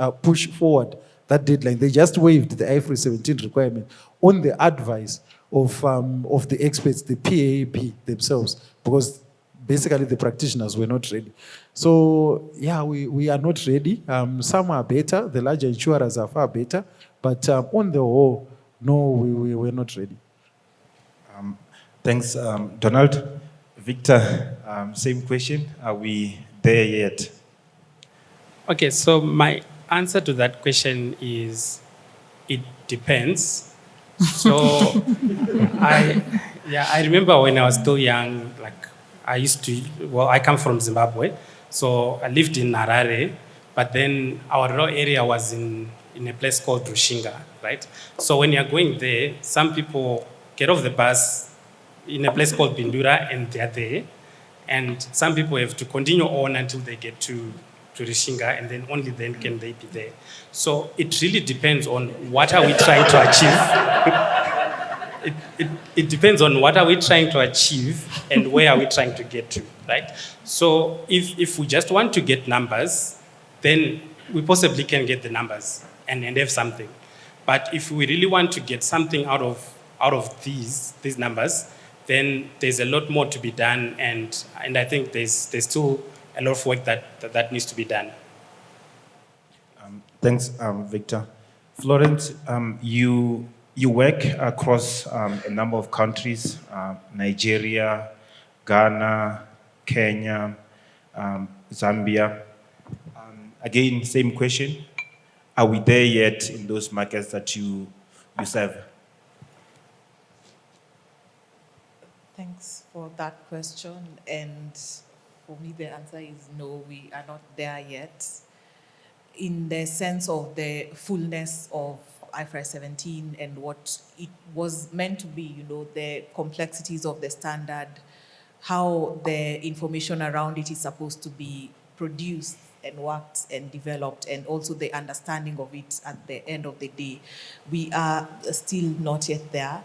forward that deadline. They just waived the IFRS 17 requirement on the advice of the experts, the PAB themselves, because basically the practitioners were not ready. So yeah, we are not ready. Some are better, the larger insurers are far better, but on the whole, no, we're not ready. Thanks, Donald. Victor, same question. Are we there yet? Okay, so my answer to that question is it depends. So I remember when I was still young, like I come from Zimbabwe, so I lived in Harare, but then our rural area was in a place called Rushinga, right? So when you're going there, some people get off the bus in a place called Bindura and they're there. And some people have to continue on until they get to Rushinga, and then only then can they be there. So it really depends on what are we trying to achieve. It depends on what are we trying to achieve and where are we trying to get to, right? So if we just want to get numbers, then we possibly can get the numbers and have something. But if we really want to get something out of these numbers, then there's a lot more to be done, and I think there's still a lot of work that needs to be done. Thanks, Victor. Florence, you work across a number of countries, Nigeria, Ghana, Kenya, Zambia. Again, same question. Are we there yet in those markets that you serve? Thanks for that question. And for me, the answer is no, we are not there yet. In the sense of the fullness of IFRS 17 and what it was meant to be, the complexities of the standard, how the information around it is supposed to be produced and worked and developed, and also the understanding of it at the end of the day. We are still not yet there.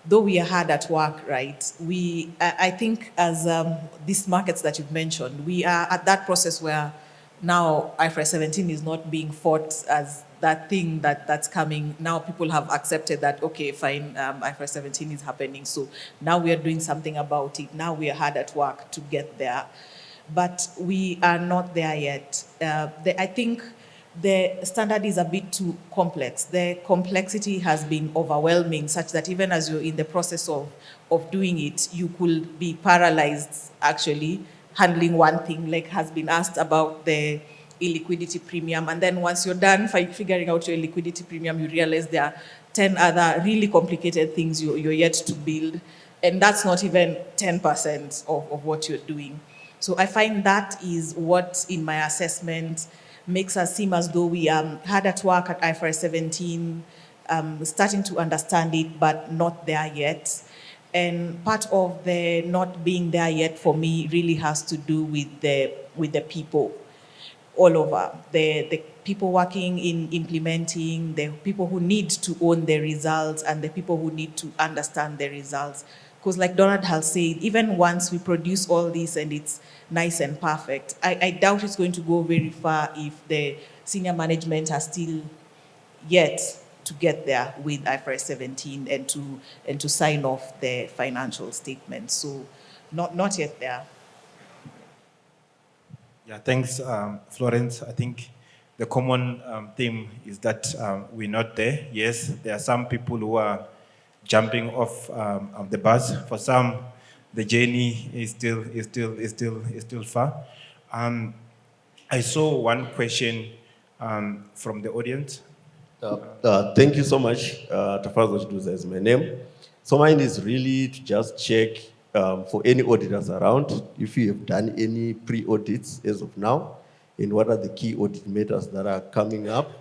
Though we are hard at work, right? I think as these markets that you've mentioned, we are at that process where now IFRS 17 is not being fought as that thing that's coming. Now people have accepted that, okay, fine, IFRS 17 is happening. So now we are doing something about it. Now we are hard at work to get there. But we are not there yet. I think the standard is a bit too complex. The complexity has been overwhelming such that even as you're in the process of doing it, you could be paralyzed actually handling one thing, like has been asked about the illiquidity premium. And then once you're done figuring out your liquidity premium, you realize there are 10 other really complicated things you're yet to build. And that's not even 10% of what you're doing. So I find that is what, in my assessment, makes us seem as though we hard at work at IFRS 17, starting to understand it, but not there yet. And part of the not being there yet for me really has to do with the people all over. The people working in implementing, the people who need to own the results, and the people who need to understand the results. Because like Donald has said, even once we produce all this and it's nice and perfect, I doubt it's going to go very far if the senior management are still yet to get there with IFRS 17 and to sign off the financial statements. So not yet there. Yeah, thanks, Florence. I think the common theme is that we're not there. Yes, there are some people who are jumping off the bus. For some, the journey is still far. I saw one question from the audience. Thank you so much. Tafazo Chiduza is my name. So mine is really to just check for any auditors around, if you have done any pre-audits as of now, and what are the key audit matters that are coming up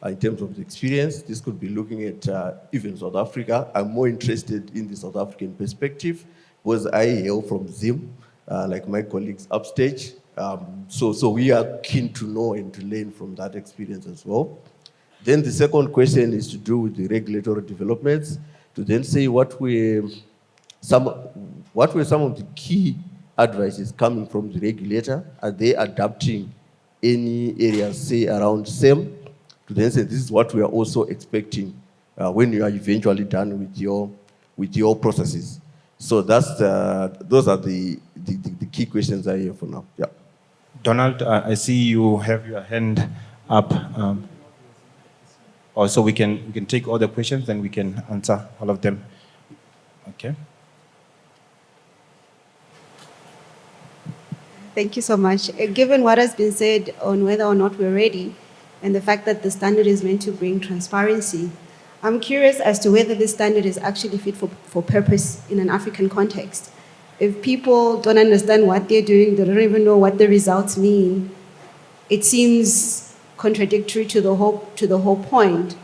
in terms of the experience. This could be looking at even South Africa. I'm more interested in the South African perspective, because I hail from Zim, like my colleagues upstage. So we are keen to know and to learn from that experience as well. Then the second question is to do with the regulatory developments, to then say what were some of the key advices coming from the regulator. Are they adapting any areas, say around SEM, to then say this is what we are also expecting when you are eventually done with your processes. So those are the key questions I have for now. Yeah. Donald, I see you have your hand up. Also, we can take all the questions and we can answer all of them. Okay. Thank you so much. Given what has been said on whether or not we're ready, and the fact that the standard is meant to bring transparency, I'm curious as to whether this standard is actually fit for purpose in an African context. If people don't understand what they're doing, they don't even know what the results mean, it seems contradictory to the whole point.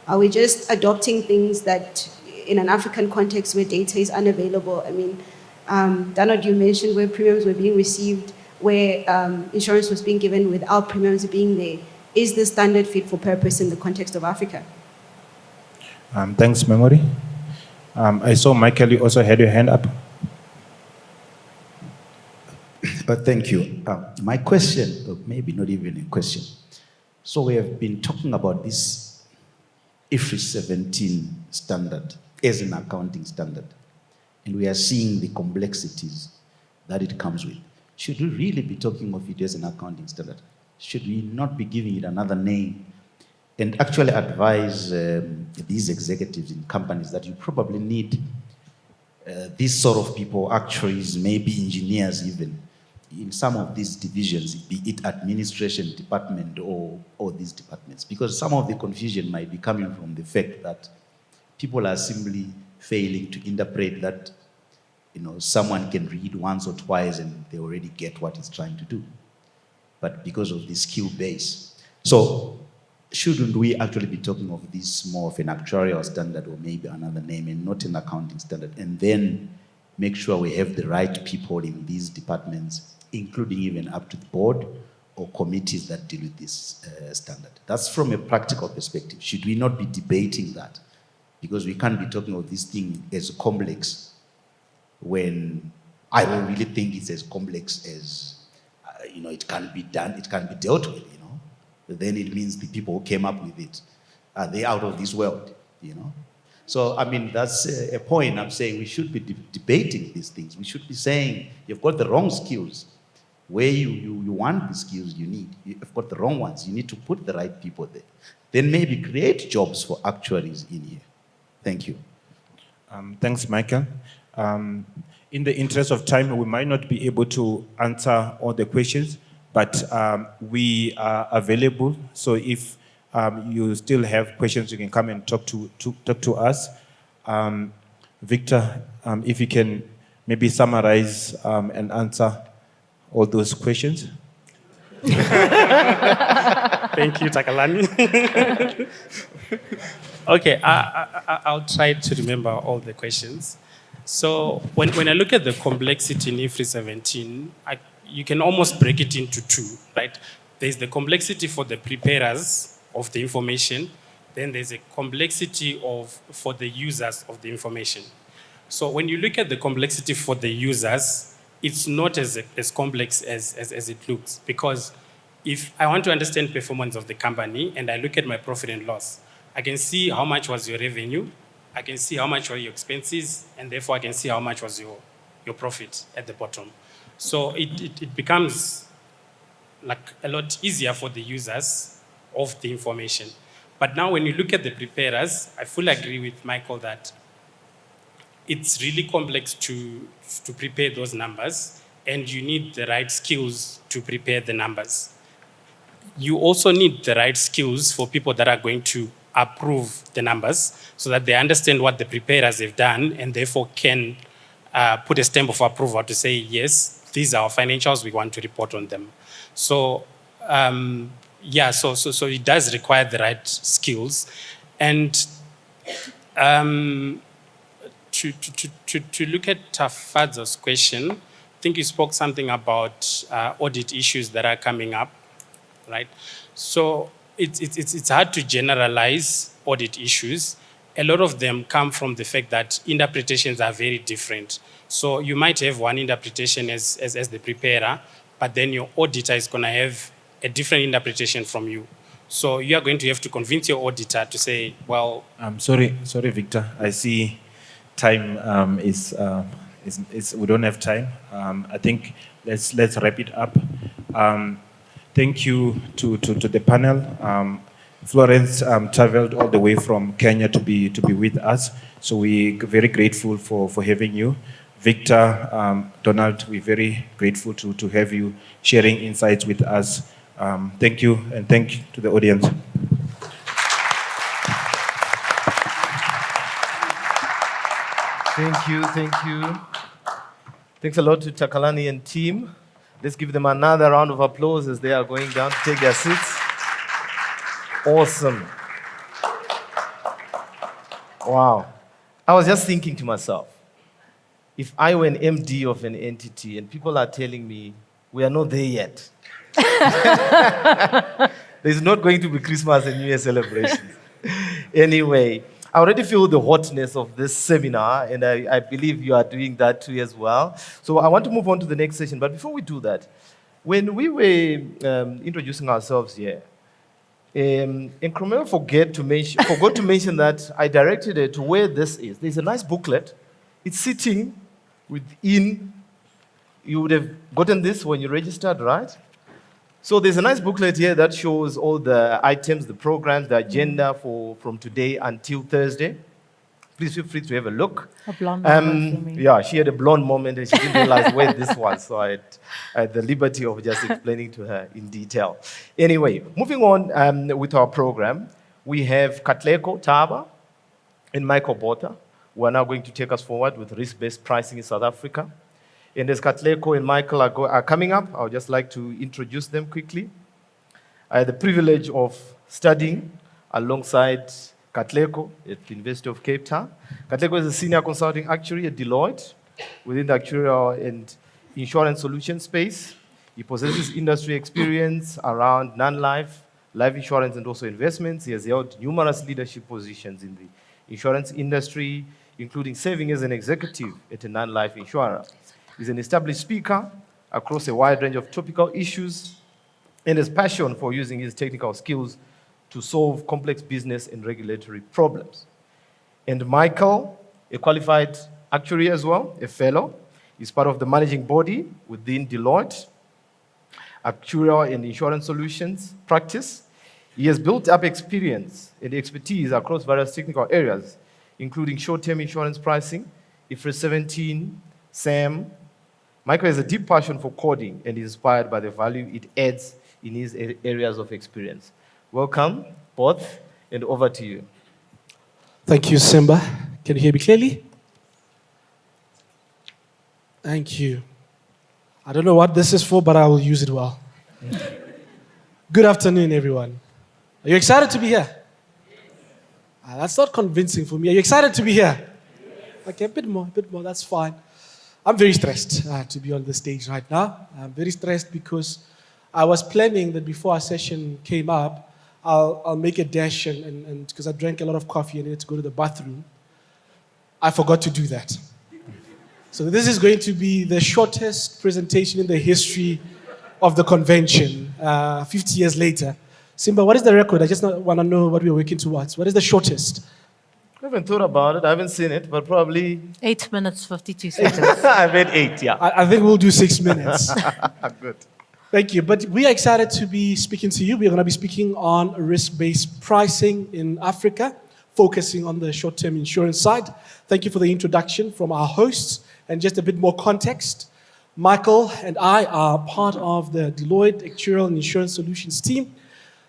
Are we just adopting things that in an African context where data is unavailable? I mean, Donald, you mentioned where premiums were being received, where insurance was being given without premiums being there. Is the standard fit for purpose in the context of Africa? Thanks, Memory. I saw Michael, you also had your hand up. Thank you. My question, or maybe not even a question. So we have been talking about this IFRS 17 standard as an accounting standard, and we are seeing the complexities that it comes with. Should we really be talking of it as an accounting standard? Should we not be giving it another name and actually advise these executives in companies that you probably need these sort of people, actuaries, maybe engineers even, in some of these divisions, be it administration department or these departments, because some of the confusion might be coming from the fact that people are simply failing to interpret that, someone can read once or twice and they already get what it's trying to do. But because of the skill base. So shouldn't we actually be talking of this more of an actuarial standard or maybe another name and not an accounting standard, and then make sure we have the right people in these departments, including even up to the board or committees that deal with this standard? That's from a practical perspective. Should we not be debating that? Because we can't be talking of this thing as complex when I don't really think it's as complex as, it can be done, it can be dealt with, Then it means the people who came up with it, are they out of this world, So, that's a point I'm saying we should be debating these things. We should be saying, you've got the wrong skills. Where you want the skills you need, you've got the wrong ones. You need to put the right people there. Then maybe create jobs for actuaries in here. Thank you. Thanks, Michael. In the interest of time, we might not be able to answer all the questions, but we are available. So if you still have questions, you can come and talk to us. Victor, if you can maybe summarize and answer all those questions. Thank you, Takalani. Okay, I'll try to remember all the questions. So when I look at the complexity in IFRS 17, you can almost break it into two, right? There's the complexity for the preparers of the information, then there's a complexity for the users of the information. So when you look at the complexity for the users, it's not as complex as it looks, because if I want to understand performance of the company and I look at my profit and loss, I can see how much was your revenue, I can see how much were your expenses, and therefore I can see how much was your profit at the bottom. So it becomes like a lot easier for the users of the information. But now when you look at the preparers, I fully agree with Michael that it's really complex to prepare those numbers, and you need the right skills to prepare the numbers. You also need the right skills for people that are going to approve the numbers so that they understand what the preparers have done and therefore can put a stamp of approval to say, yes, these are our financials, we want to report on them. So, so it does require the right skills. And to look at Tafadzo's question, I think you spoke something about audit issues that are coming up, right? So it's hard to generalize audit issues. A lot of them come from the fact that interpretations are very different. So you might have one interpretation as the preparer, but then your auditor is going to have a different interpretation from you. So you are going to have to convince your auditor to say, well... Sorry, Victor. I see time we don't have time. I think let's wrap it up. Thank you to the panel. Florence traveled all the way from Kenya to be with us, so we're very grateful for having you. Victor, Donald, we're very grateful to have you sharing insights with us. Thank you, and thank you to the audience. Thank you. Thanks a lot to Takalani and team. Let's give them another round of applause as they are going down to take their seats. Awesome. Wow. I was just thinking to myself, if I were an MD of an entity and people are telling me we are not there yet, there's not going to be Christmas and New Year celebrations. Anyway, I already feel the hotness of this seminar, and I believe you are doing that too as well. So I want to move on to the next session. But before we do that, when we were introducing ourselves here, Nkrumah forgot to mention that I directed her to where this is. There's a nice booklet. It's sitting within. You would have gotten this when you registered, right? So there's a nice booklet here that shows all the items, the programs, the agenda from today until Thursday. Please feel free to have a look. A blonde moment for me. Yeah, she had a blonde moment and she didn't realize where this was. So I had the liberty of just explaining to her in detail. Anyway, moving on with our program, we have Katlego Taba and Michael Botha, who are now going to take us forward with risk-based pricing in South Africa. And as Katlego and Michael are coming up, I would just like to introduce them quickly. I had the privilege of studying alongside Katlego at the University of Cape Town. Katlego is a senior consulting actuary at Deloitte within the actuarial and insurance solution space. He possesses industry experience around non-life, life insurance, and also investments. He has held numerous leadership positions in the insurance industry, including serving as an executive at a non-life insurer. He's an established speaker across a wide range of topical issues and his passion for using his technical skills to solve complex business and regulatory problems. And Michael, a qualified actuary as well, a fellow, is part of the managing body within Deloitte, actuarial and insurance solutions practice. He has built up experience and expertise across various technical areas, including short-term insurance pricing, IFRS 17, SAM. Michael has a deep passion for coding and is inspired by the value it adds in his areas of experience. Welcome, both, and over to you. Thank you, Simba. Can you hear me clearly? Thank you. I don't know what this is for, but I will use it well. Good afternoon, everyone. Are you excited to be here? That's not convincing for me. Are you excited to be here? Okay, a bit more, that's fine. I'm very stressed to be on the stage right now. I'm very stressed because I was planning that before our session came up, I'll make a dash and because I drank a lot of coffee and needed to go to the bathroom. I forgot to do that. So this is going to be the shortest presentation in the history of the convention, 50 years later. Simba, what is the record? I just want to know what we're working towards. What is the shortest? I haven't thought about it. I haven't seen it, but probably 8 minutes, 52 seconds. I've had 8, yeah. I think we'll do 6 minutes. Good. Thank you. But we are excited to be speaking to you. We're going to be speaking on risk-based pricing in Africa, focusing on the short-term insurance side. Thank you for the introduction from our hosts. And just a bit more context, Michael and I are part of the Deloitte Actuarial and Insurance Solutions team.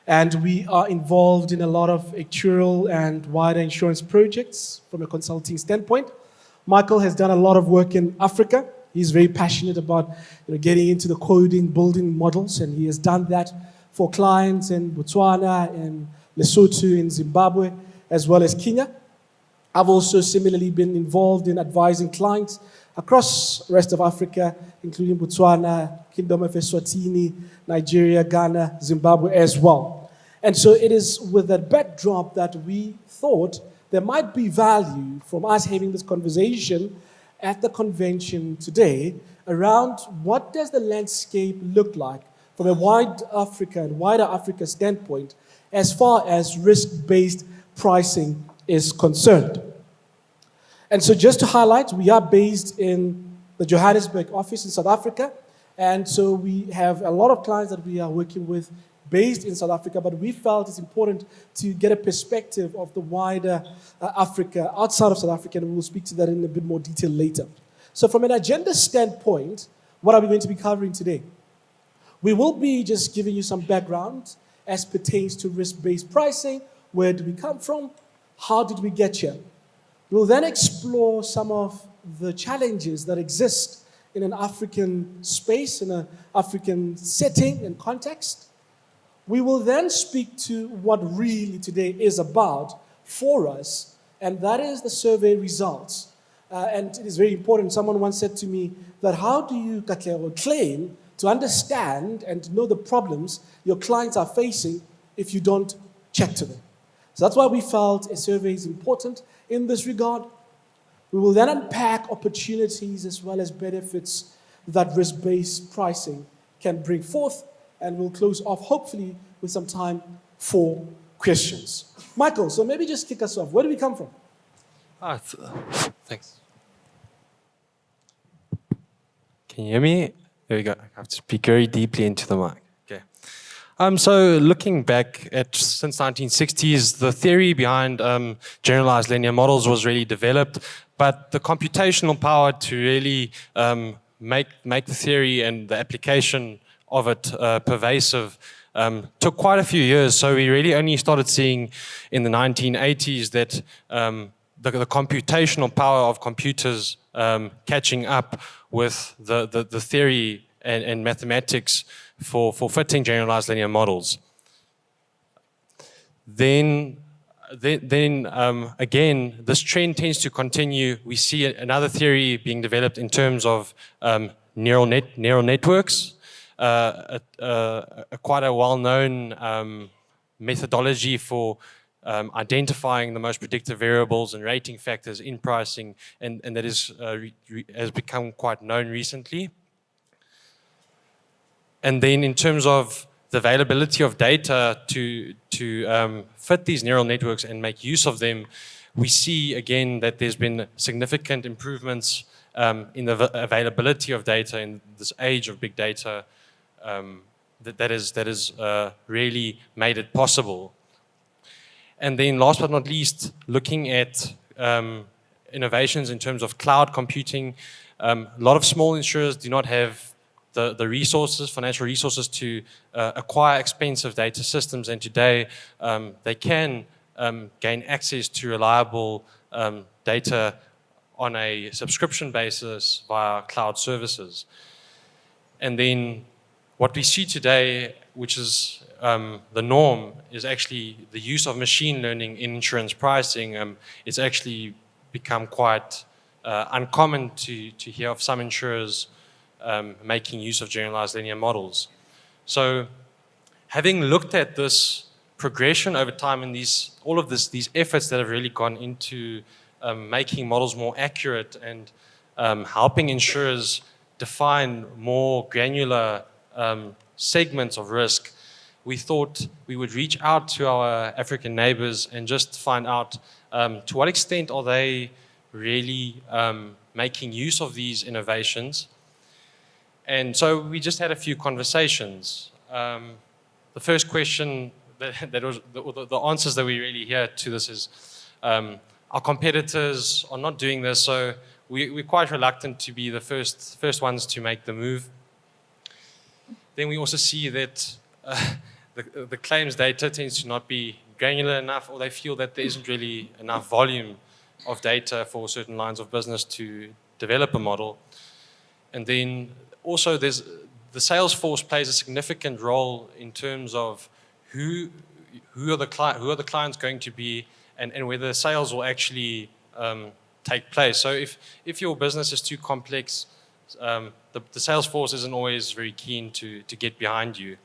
And we are involved in a lot of actuarial and wider insurance projects from a consulting standpoint. Michael has done a lot of work in Africa. He's very passionate about getting into the coding, building models, and he has done that for clients in Botswana, in Lesotho, in Zimbabwe, as well as Kenya. I've also similarly been involved in advising clients across the rest of Africa, including Botswana, Kingdom of Eswatini, Nigeria, Ghana, Zimbabwe as well. And so it is with that backdrop that we thought there might be value from us having this conversation at the convention today around what does the landscape look like from a wider Africa standpoint as far as risk-based pricing is concerned. And so just to highlight, we are based in the Johannesburg office in South Africa. And so we have a lot of clients that we are working with based in South Africa, but we felt it's important to get a perspective of the wider Africa outside of South Africa, and we'll speak to that in a bit more detail later. So from an agenda standpoint, what are we going to be covering today? We will be just giving you some background as pertains to risk-based pricing. Where do we come from? How did we get here? We'll then explore some of the challenges that exist in an African space, in an African setting and context. We will then speak to what really today is about for us, and that is the survey results. And it is very important. Someone once said to me that how do you, Katlego, claim to understand and to know the problems your clients are facing if you don't check to them? So that's why we felt a survey is important in this regard. We will then unpack opportunities as well as benefits that risk-based pricing can bring forth, and we'll close off hopefully with some time for questions. Michael, so maybe just kick us off. Where do we come from? Thanks. Can you hear me? There we go. I have to speak very deeply into the mic. Okay. So looking back at since 1960s, the theory behind generalized linear models was really developed, but the computational power to really make the theory and the application of it pervasive took quite a few years. So we really only started seeing in the 1980s that the computational power of computers catching up with the theory and mathematics for fitting generalized linear models. Then again, this trend tends to continue. We see another theory being developed in terms of neural networks, quite a well-known methodology for identifying the most predictive variables and rating factors in pricing, and that has become quite known recently. And then in terms of the availability of data to fit these neural networks and make use of them, we see again that there's been significant improvements in the availability of data in this age of big data that has really made it possible. And then last but not least, looking at innovations in terms of cloud computing, a lot of small insurers do not have the resources, financial resources to acquire expensive data systems, and today they can gain access to reliable data on a subscription basis via cloud services. And then what we see today, which is the norm, is actually the use of machine learning in insurance pricing. It's actually become quite uncommon to hear of some insurers making use of generalized linear models. So having looked at this progression over time and these efforts that have really gone into making models more accurate and helping insurers define more granular segments of risk, we thought we would reach out to our African neighbors and just find out to what extent are they really making use of these innovations. And so we just had a few conversations. The first question that was the answers that we really hear to this is our competitors are not doing this, so we're quite reluctant to be the first ones to make the move. Then we also see that the claims data tends to not be granular enough, or they feel that there isn't really enough volume of data for certain lines of business to develop a model. And then also the sales force plays a significant role in terms of who are the clients going to be, and whether sales will actually take place. So if your business is too complex, the sales force isn't always very keen to get behind you.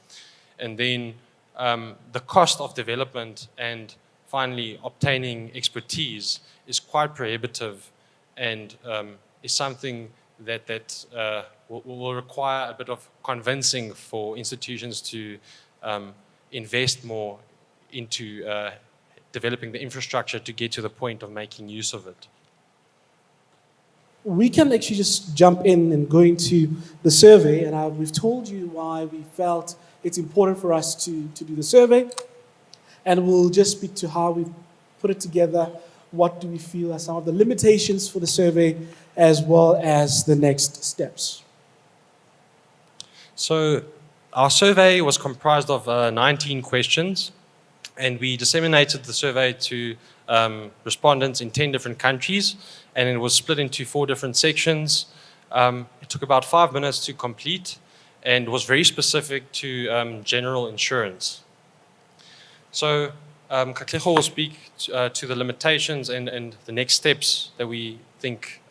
And then the cost of development and finally obtaining expertise is quite prohibitive, and is something that will require a bit of convincing for institutions to invest more into developing the infrastructure to get to the point of making use of it. We can actually just jump in and go into the survey, and we've told you why we felt it's important for us to do the survey, and we'll just speak to how we've put it together, what do we feel are some of the limitations for the survey, as well as the next steps. So our survey was comprised of 19 questions, and we disseminated the survey to respondents in 10 different countries, and it was split into 4 different sections. It took about 5 minutes to complete and was very specific to general insurance. So Katlego will speak to the limitations and the next steps that we think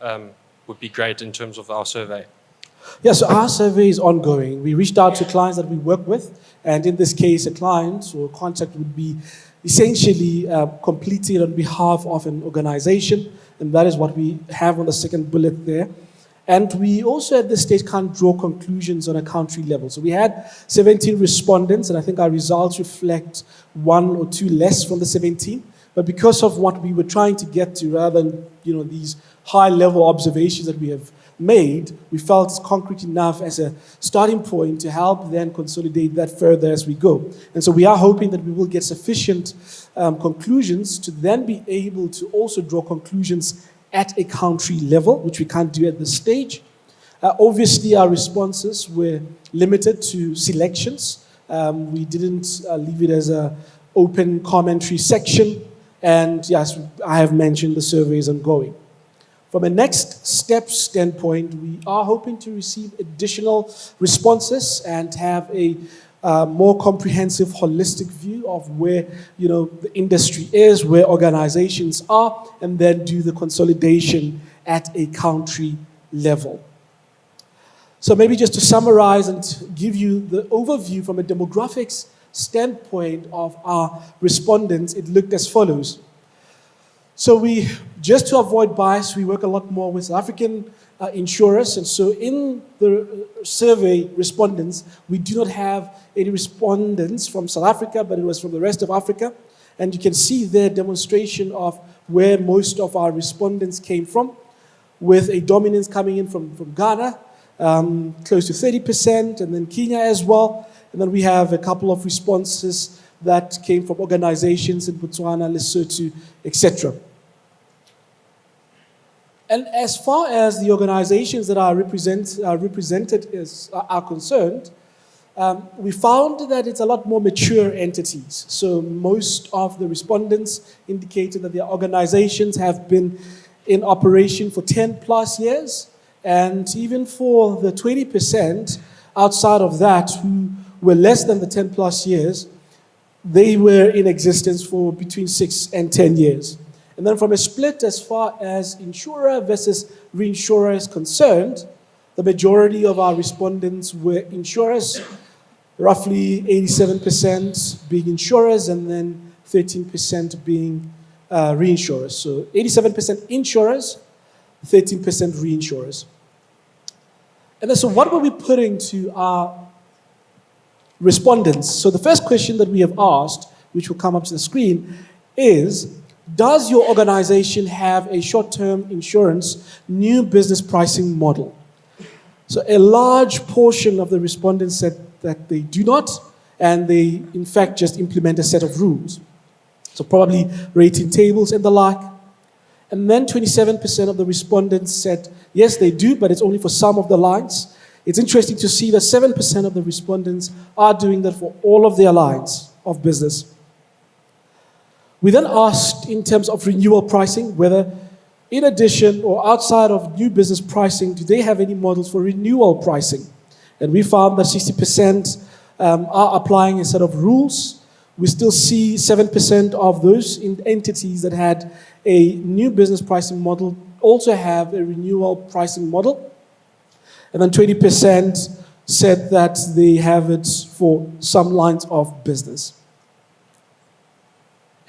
would be great in terms of our survey. Yeah, so our survey is ongoing. We reached out to clients that we work with, and in this case, a client or contact would be essentially completed on behalf of an organization, and that is what we have on the second bullet there. And we also at this stage can't draw conclusions on a country level. So we had 17 respondents, and I think our results reflect 1 or 2 less from the 17. But because of what we were trying to get to, rather than these high-level observations that we have made, we felt is concrete enough as a starting point to help then consolidate that further as we go. And so we are hoping that we will get sufficient conclusions to then be able to also draw conclusions at a country level, which we can't do at this stage. Obviously, our responses were limited to selections. We didn't leave it as an open commentary section. And yes, I have mentioned the survey is ongoing. From a next step standpoint, we are hoping to receive additional responses and have a more comprehensive, holistic view of where the industry is, where organizations are, and then do the consolidation at a country level. So maybe just to summarize and give you the overview from a demographics standpoint of our respondents, it looked as follows. So just to avoid bias, we work a lot more with South African insurers. And so in the survey respondents, we do not have any respondents from South Africa, but it was from the rest of Africa. And you can see their demonstration of where most of our respondents came from, with a dominance coming in from Ghana, close to 30%, and then Kenya as well. And then we have a couple of responses that came from organizations in Botswana, Lesotho, etc. And as far as the organizations that are represented are concerned, we found that it's a lot more mature entities. So most of the respondents indicated that their organizations have been in operation for 10 plus years. And even for the 20% outside of that who were less than the 10 plus years, they were in existence for between 6 and 10 years. And then from a split as far as insurer versus reinsurer is concerned, the majority of our respondents were insurers, roughly 87% being insurers, and then 13% being reinsurers. So 87% insurers, 13% reinsurers. And then so what were we putting to our respondents? So the first question that we have asked, which will come up to the screen, is, does your organization have a short-term insurance new business pricing model? So a large portion of the respondents said that they do not, and they in fact just implement a set of rules. So probably rating tables and the like. And then 27% of the respondents said, yes, they do, but it's only for some of the lines. It's interesting to see that 7% of the respondents are doing that for all of their lines of business. We then asked in terms of renewal pricing, whether in addition or outside of new business pricing, do they have any models for renewal pricing? And we found that 60% are applying a set of rules. We still see 7% of those entities that had a new business pricing model also have a renewal pricing model. And then 20% said that they have it for some lines of business.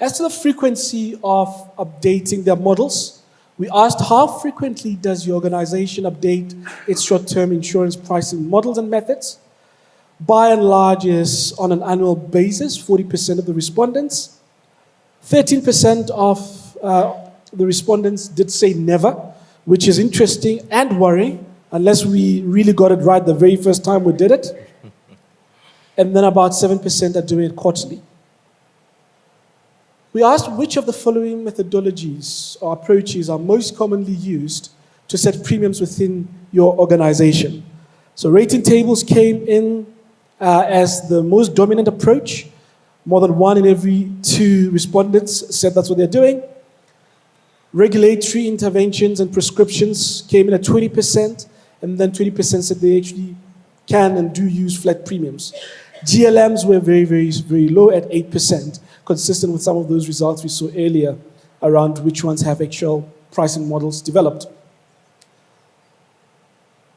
As to the frequency of updating their models, we asked how frequently does your organization update its short-term insurance pricing models and methods? By and large is on an annual basis, 40% of the respondents. 13% of the respondents did say never, which is interesting and worrying, unless we really got it right the very first time we did it. And then about 7% are doing it quarterly. We asked which of the following methodologies or approaches are most commonly used to set premiums within your organization. So rating tables came in as the most dominant approach. More than 1 in every 2 respondents said that's what they're doing. Regulatory interventions and prescriptions came in at 20%, and then 20% said they actually can and do use flat premiums. GLMs were very, very, very low at 8%, consistent with some of those results we saw earlier around which ones have actual pricing models developed.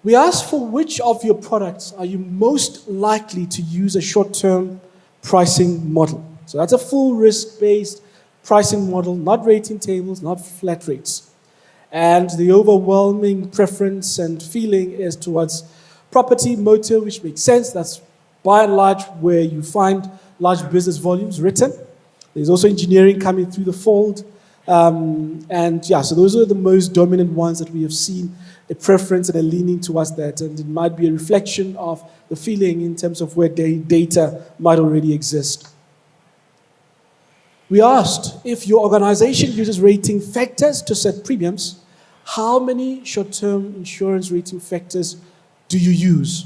We asked for which of your products are you most likely to use a short-term pricing model. So that's a full risk-based pricing model, not rating tables, not flat rates. And the overwhelming preference and feeling is towards property, motor, which makes sense. That's by and large where you find large business volumes written. There's also engineering coming through the fold. And yeah, so those are the most dominant ones that we have seen a preference and a leaning towards that, and it might be a reflection of the feeling in terms of where data might already exist. We asked if your organization uses rating factors to set premiums, how many short-term insurance rating factors do you use?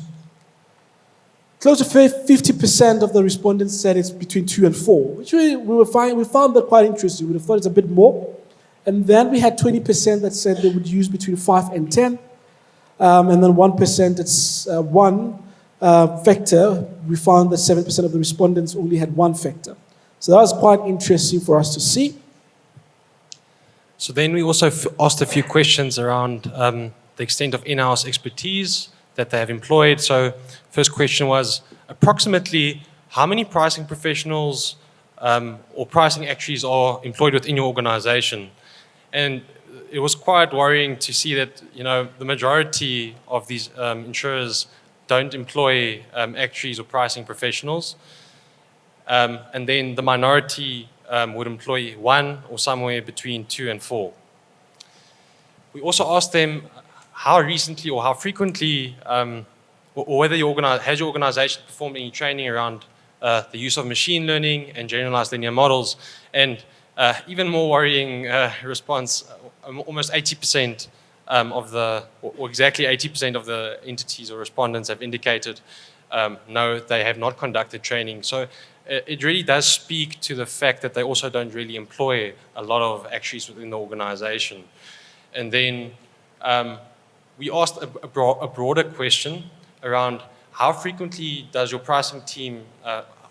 Close to 50% of the respondents said it's between 2 and 4, which we found that quite interesting. We would have thought it's a bit more. And then we had 20% that said they would use between 5 and 10. And then 1% that's one factor. We found that 7% of the respondents only had one factor. So that was quite interesting for us to see. So then we also asked a few questions around the extent of in-house expertise that they have employed. So first question was, approximately how many pricing professionals or pricing actuaries are employed within your organization? And it was quite worrying to see that, you know, the majority of these insurers don't employ actuaries or pricing professionals. And then the minority would employ 1 or somewhere between 2 and 4. We also asked them how recently or how frequently, or whether has your organization performed any training around the use of machine learning and generalized linear models. And even more worrying response, almost 80% of the, or exactly 80% of the entities or respondents have indicated no, they have not conducted training. So it really does speak to the fact that they also don't really employ a lot of actuaries within the organization. And then we asked a broader question around how frequently does your pricing team,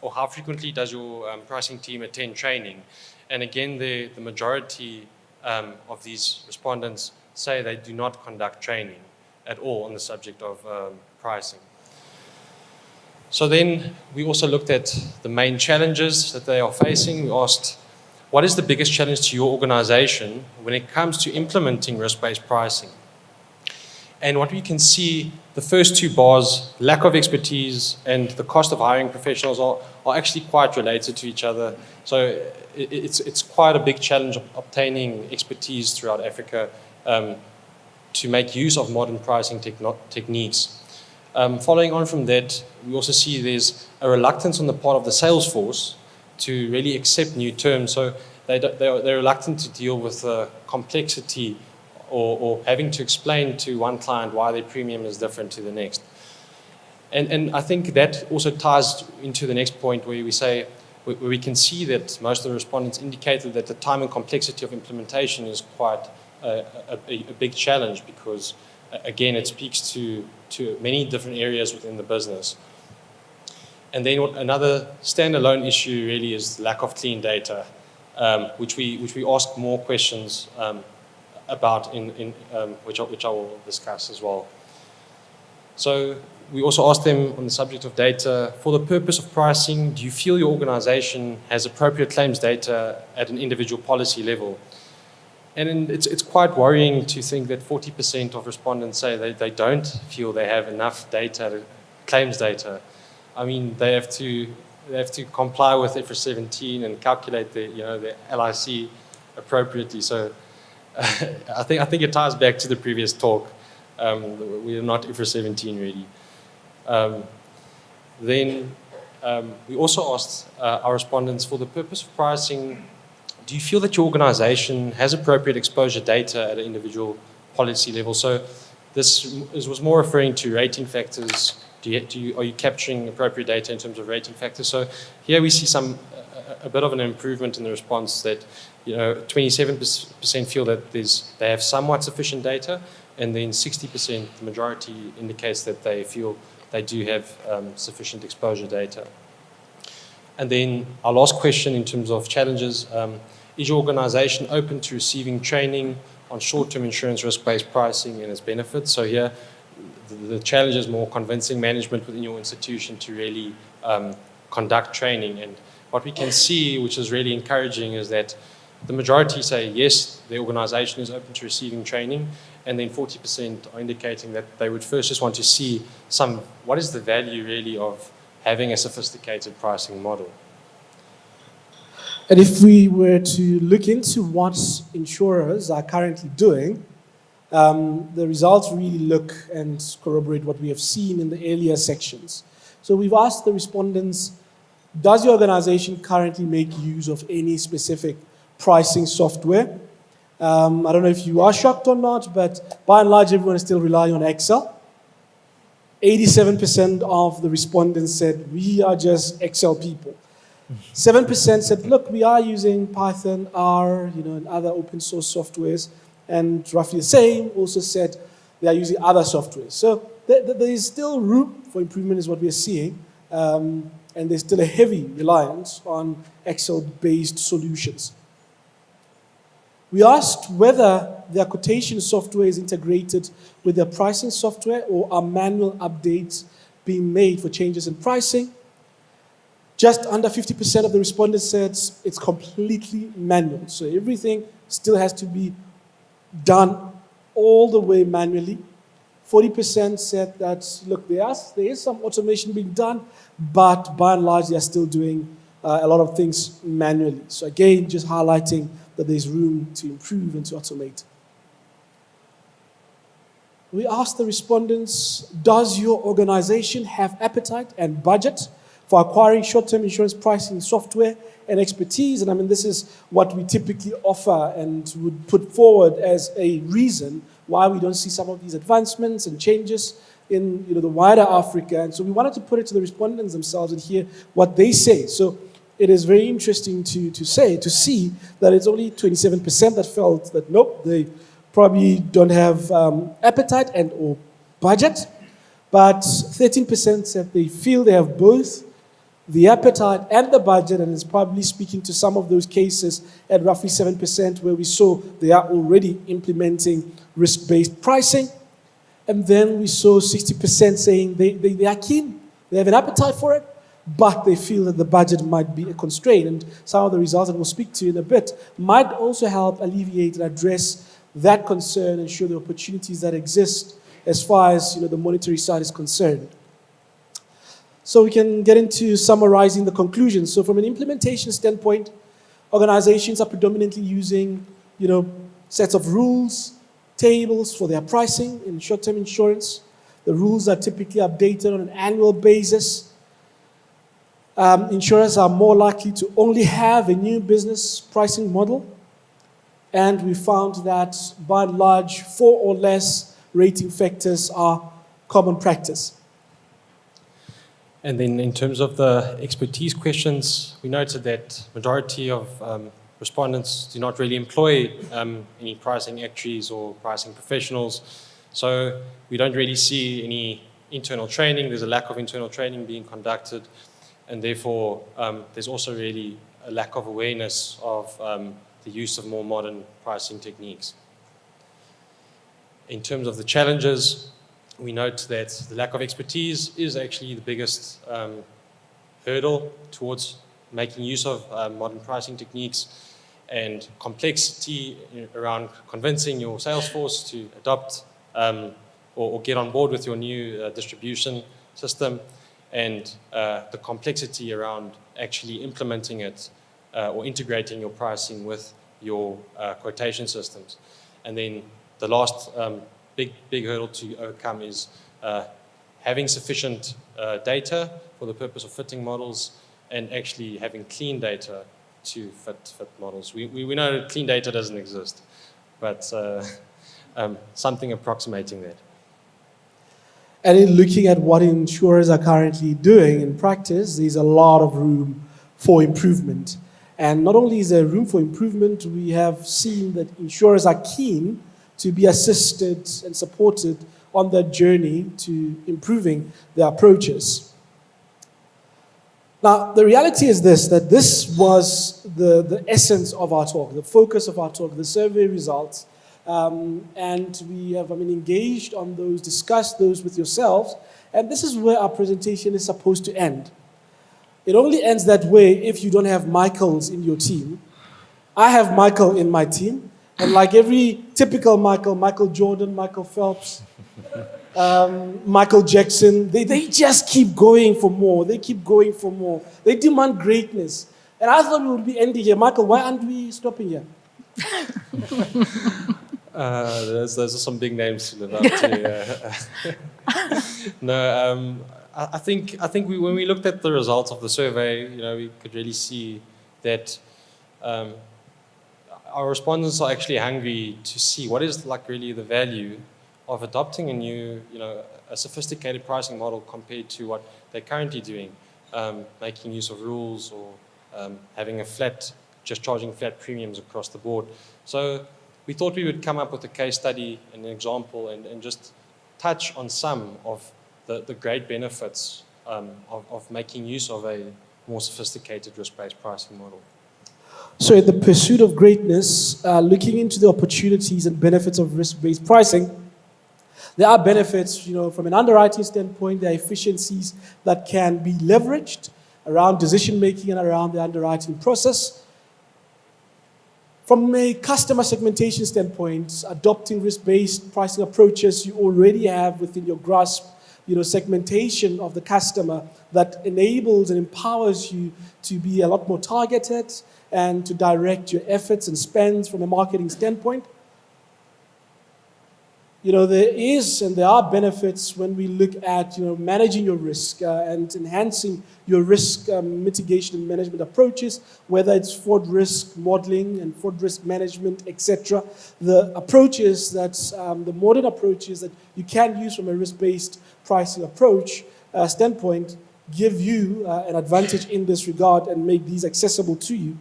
or how frequently does your pricing team attend training? And again, the majority of these respondents say they do not conduct training at all on the subject of pricing. So then we also looked at the main challenges that they are facing. We asked, what is the biggest challenge to your organization when it comes to implementing risk-based pricing? And what we can see, the first 2 bars, lack of expertise and the cost of hiring professionals are actually quite related to each other. So it's quite a big challenge of obtaining expertise throughout Africa to make use of modern pricing techniques. Following on from that, we also see there's a reluctance on the part of the sales force to really accept new terms. So they're reluctant to deal with the complexity or having to explain to one client why their premium is different to the next. And I think that also ties into the next point where we say, where we can see that most of the respondents indicated that the time and complexity of implementation is quite a big challenge because, again, it speaks to many different areas within the business. And then another standalone issue really is lack of clean data, which we ask more questions about which I will discuss as well. So we also asked them on the subject of data, for the purpose of pricing, do you feel your organization has appropriate claims data at an individual policy level? And it's quite worrying to think that 40% of respondents say they don't feel they have enough data, claims data. I mean, they have to comply with IFRS 17 and calculate the LIC appropriately. So I think it ties back to the previous talk. We are not IFRS 17 ready. Then we also asked our respondents, for the purpose of pricing, do you feel that your organization has appropriate exposure data at an individual policy level? So this was more referring to rating factors. Are you capturing appropriate data in terms of rating factors? So here we see a bit of an improvement in the response that 27% feel that they have somewhat sufficient data, and then 60%, the majority, indicates that they feel they do have sufficient exposure data. And then our last question in terms of challenges, is your organization open to receiving training on short-term insurance risk-based pricing and its benefits? So here, the challenge is more convincing management within your institution to really conduct training. And what we can see, which is really encouraging, is that the majority say yes, the organization is open to receiving training, and then 40% are indicating that they would first just want to see what is the value really of having a sophisticated pricing model. And if we were to look into what insurers are currently doing, The results really look and corroborate what we have seen in the earlier sections. So we've asked the respondents, does your organization currently make use of any specific pricing software? I don't know if you are shocked or not, but by and large, everyone is still relying on Excel. 87% of the respondents said, we are just Excel people. 7% said, look, we are using Python, R, and other open source softwares. And roughly the same also said they are using other softwares. So there is still room for improvement is what we are seeing. And there's still a heavy reliance on Excel-based solutions. We asked whether their quotation software is integrated with their pricing software or are manual updates being made for changes in pricing. Just under 50% of the respondents said it's completely manual. So everything still has to be done all the way manually. 40% said that, look, there is some automation being done, but by and large, they are still doing a lot of things manually. So again, just highlighting that there's room to improve and to automate. We asked the respondents, does your organization have appetite and budget for acquiring short-term insurance pricing software and expertise? And I mean, this is what we typically offer and would put forward as a reason why we don't see some of these advancements and changes in the wider Africa. And so we wanted to put it to the respondents themselves and hear what they say. So it is very interesting to see that it's only 27% that felt that, nope, they probably don't have appetite and or budget. But 13% said they feel they have both the appetite and the budget, and it's probably speaking to some of those cases at roughly 7% where we saw they are already implementing risk-based pricing. And then we saw 60% saying they are keen, they have an appetite for it, but they feel that the budget might be a constraint. And some of the results that we'll speak to in a bit might also help alleviate and address that concern and show the opportunities that exist as far as the monetary side is concerned. So we can get into summarizing the conclusions. So from an implementation standpoint, organizations are predominantly using sets of rules, tables for their pricing in short-term insurance. The rules are typically updated on an annual basis. Insurers are more likely to only have a new business pricing model. And we found that by and large, 4 or less rating factors are common practice. And then in terms of the expertise questions, we noted that majority of respondents do not really employ any pricing actuaries or pricing professionals. So we don't really see any internal training. There's a lack of internal training being conducted. And therefore, there's also really a lack of awareness of the use of more modern pricing techniques. In terms of the challenges, we note that the lack of expertise is actually the biggest hurdle towards making use of modern pricing techniques, and complexity around convincing your sales force to adopt or get on board with your new distribution system, and the complexity around actually implementing it or integrating your pricing with your quotation systems. And then the last big hurdle to overcome is having sufficient data for the purpose of fitting models and actually having clean data to fit models. We know clean data doesn't exist, but something approximating that. And in looking at what insurers are currently doing in practice, there's a lot of room for improvement. And not only is there room for improvement, we have seen that insurers are keen to be assisted and supported on their journey to improving their approaches. Now, the reality is that this was the essence of our talk, the focus of our talk, the survey results. And we have engaged on those, discussed those with yourselves, and this is where our presentation is supposed to end. It only ends that way if you don't have Michaels in your team. I have Michael in my team, and like every typical Michael Jordan, Michael Phelps, Michael Jackson, they just keep going for more. They keep going for more. They demand greatness. And I thought we would be ending here. Michael, why aren't we stopping here? Those are some big names to live up to. No, I think when we looked at the results of the survey, we could really see that our respondents are actually hungry to see what is like really the value of adopting a new, a sophisticated pricing model compared to what they're currently doing, making use of rules or having just charging flat premiums across the board. So we thought we would come up with a case study, an example, and just touch on some of the great benefits of making use of a more sophisticated risk-based pricing model. So in the pursuit of greatness, looking into the opportunities and benefits of risk-based pricing, there are benefits, from an underwriting standpoint, there are efficiencies that can be leveraged around decision-making and around the underwriting process. From a customer segmentation standpoint, adopting risk-based pricing approaches, you already have within your grasp, segmentation of the customer that enables and empowers you to be a lot more targeted and to direct your efforts and spends from a marketing standpoint. There are benefits when we look at, managing your risk and enhancing your risk mitigation and management approaches, whether it's fraud risk modeling and fraud risk management, etc. The approaches the modern approaches that you can use from a risk-based pricing approach standpoint give you an advantage in this regard and make these accessible to you.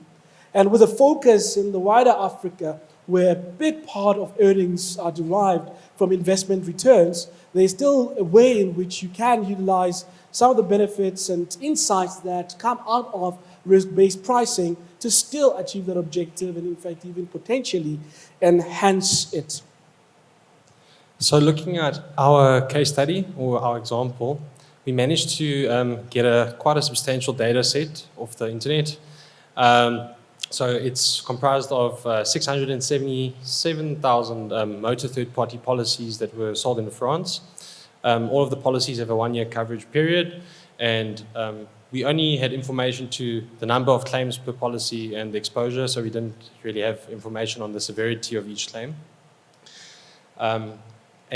And with a focus in the wider Africa, where a big part of earnings are derived from investment returns, there's still a way in which you can utilize some of the benefits and insights that come out of risk-based pricing to still achieve that objective and, in fact, even potentially enhance it. So looking at our case study or our example, we managed to get quite a substantial data set off the internet. So it's comprised of 677,000 motor third-party policies that were sold in France. All of the policies have a one-year coverage period, and we only had information to the number of claims per policy and the exposure, so we didn't really have information on the severity of each claim. And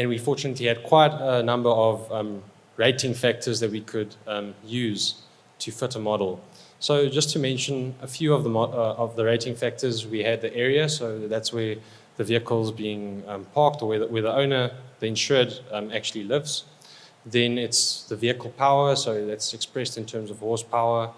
we fortunately had quite a number of rating factors that we could use to fit a model. So just to mention a few of the rating factors, we had the area, so that's where the vehicle's being parked or where the owner, the insured, actually lives. Then it's the vehicle power, so that's expressed in terms of horsepower.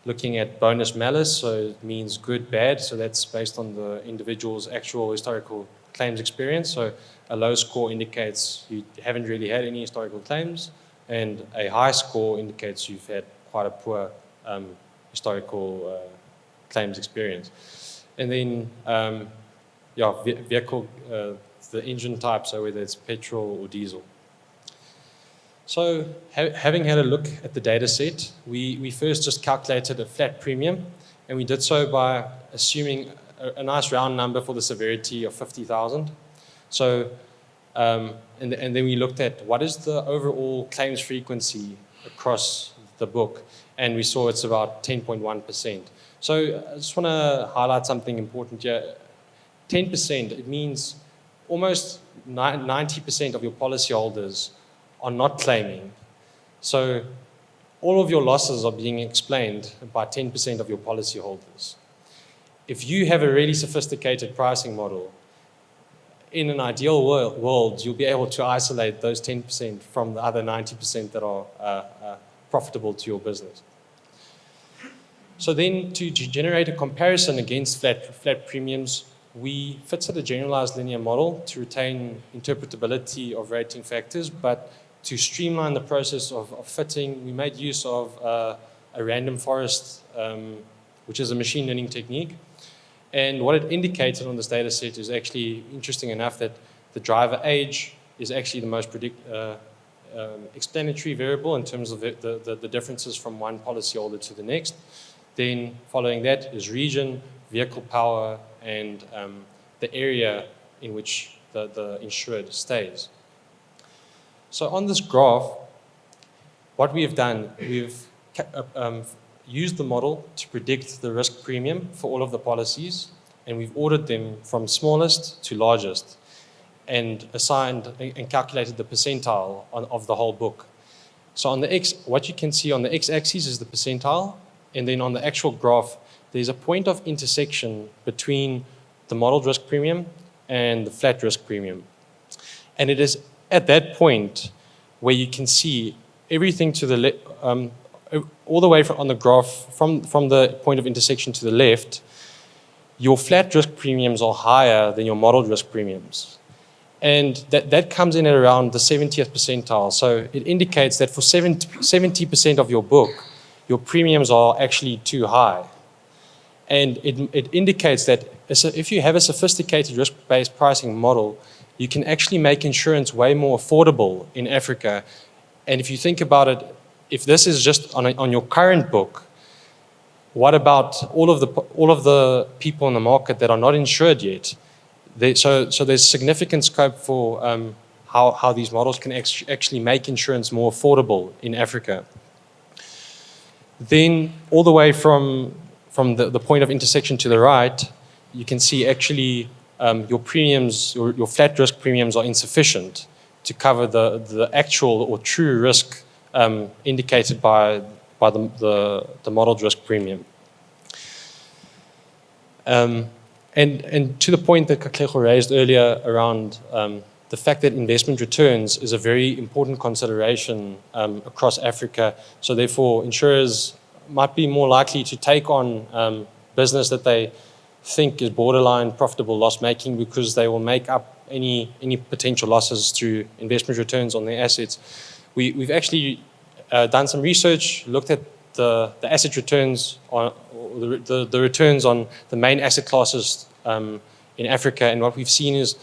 Looking at bonus malus, so it means good, bad, so that's based on the individual's actual historical claims experience. So a low score indicates you haven't really had any historical claims, and a high score indicates you've had quite a poor historical claims experience. And then, vehicle, the engine type, so whether it's petrol or diesel. So having had a look at the data set, we first just calculated a flat premium, and we did so by assuming a nice round number for the severity of 50,000. So, and then we looked at what is the overall claims frequency across the book, and we saw it's about 10.1%. So I just want to highlight something important here. 10%, it means almost 90% of your policyholders are not claiming. So all of your losses are being explained by 10% of your policyholders. If you have a really sophisticated pricing model, in an ideal world, you'll be able to isolate those 10% from the other 90% that are profitable to your business. So then to generate a comparison against flat premiums, we fitted a generalized linear model to retain interpretability of rating factors, but to streamline the process of fitting, we made use of a random forest, which is a machine learning technique. And what it indicated on this data set is actually interesting enough that the driver age is actually the most explanatory variable in terms of the differences from one policyholder to the next. Then following that is region, vehicle power, and the area in which the insured stays. So on this graph, what we have done, we've used the model to predict the risk premium for all of the policies, and we've ordered them from smallest to largest. and assigned and calculated the percentile of the whole book. So on the what you can see on the x-axis is the percentile, and then on the actual graph, there's a point of intersection between the modeled risk premium and the flat risk premium. And it is at that point where you can see everything to the left, all the way on the graph, from the point of intersection to the left, your flat risk premiums are higher than your modeled risk premiums. And that comes in at around the 70th percentile. So it indicates that for 70% of your book, your premiums are actually too high. And it indicates that if you have a sophisticated risk-based pricing model, you can actually make insurance way more affordable in Africa. And if you think about it, if this is just on your current book, what about all of the people in the market that are not insured yet? So there's significant scope for how these models can actually make insurance more affordable in Africa. Then all the way from the point of intersection to the right, you can see actually your premiums, your flat risk premiums are insufficient to cover the actual or true risk indicated by the modeled risk premium. And to the point that Katlego raised earlier around the fact that investment returns is a very important consideration across Africa. So therefore, insurers might be more likely to take on business that they think is borderline profitable loss-making because they will make up any potential losses through investment returns on their assets. We've actually done some research, looked at the asset returns on the returns on the main asset classes in Africa, and what we've seen is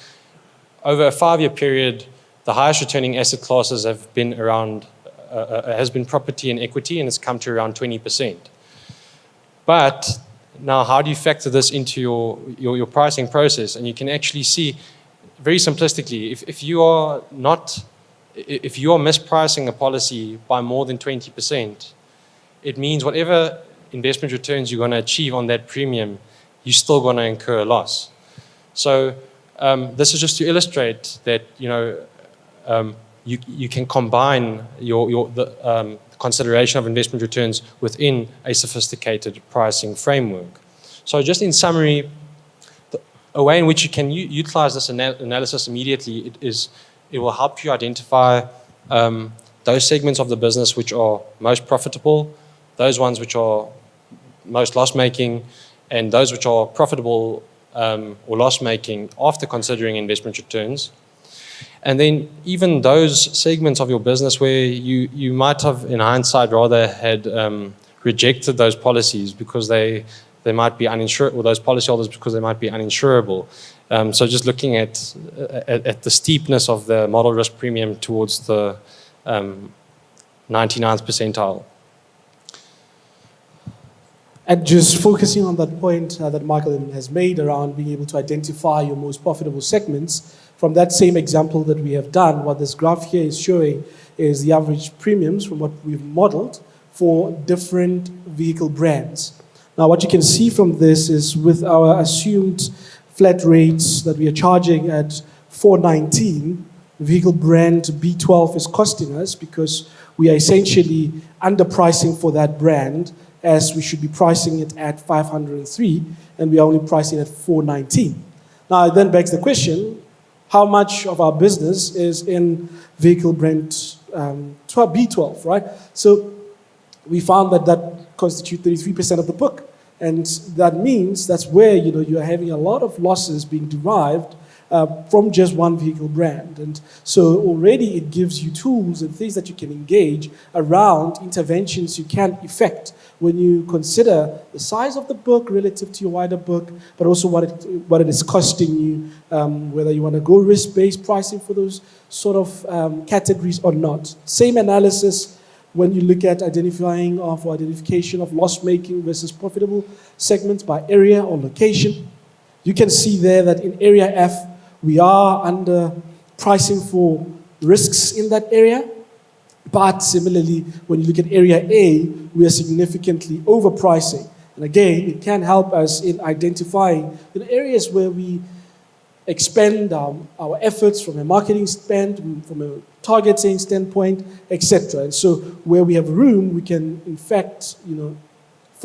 over a 5-year period, the highest returning asset classes have been around has been property and equity, and it's come to around 20%. But now, how do you factor this into your pricing process? And you can actually see very simplistically, if you are mispricing a policy by more than 20%, it means whatever investment returns you're going to achieve on that premium, you're still going to incur a loss. So this is just to illustrate that you can combine the consideration of investment returns within a sophisticated pricing framework. So just in summary, a way in which you can utilize this analysis immediately it will help you identify those segments of the business which are most profitable, those ones which are most loss-making, and those which are profitable or loss-making after considering investment returns. And then even those segments of your business where you might have, in hindsight, rather had rejected those policies because they might be uninsured, or those policyholders because they might be uninsurable. So just looking at the steepness of the model risk premium towards the 99th percentile. And just focusing on that point that Michael has made around being able to identify your most profitable segments, from that same example that we have done, what this graph here is showing is the average premiums from what we've modeled for different vehicle brands. Now, what you can see from this is with our assumed flat rates that we are charging at 419, vehicle brand B12 is costing us because we are essentially underpricing for that brand, as we should be pricing it at 503, and we are only pricing at 419. Now, it then begs the question, how much of our business is in vehicle brand B12, right? So we found that constitutes 33% of the book. And that means that's where you're having a lot of losses being derived from just one vehicle brand. And so already it gives you tools and things that you can engage around interventions you can effect when you consider the size of the book relative to your wider book, but also what it is costing you, whether you want to go risk-based pricing for those sort of categories or not. Same analysis when you look at identification of loss-making versus profitable segments by area or location. You can see there that in area F, we are under pricing for risks in that area. But similarly, when you look at area A, we are significantly overpricing. And again, it can help us in identifying areas where we expend our efforts from a marketing spend, from a targeting standpoint, etc. And so where we have room, we can, in fact,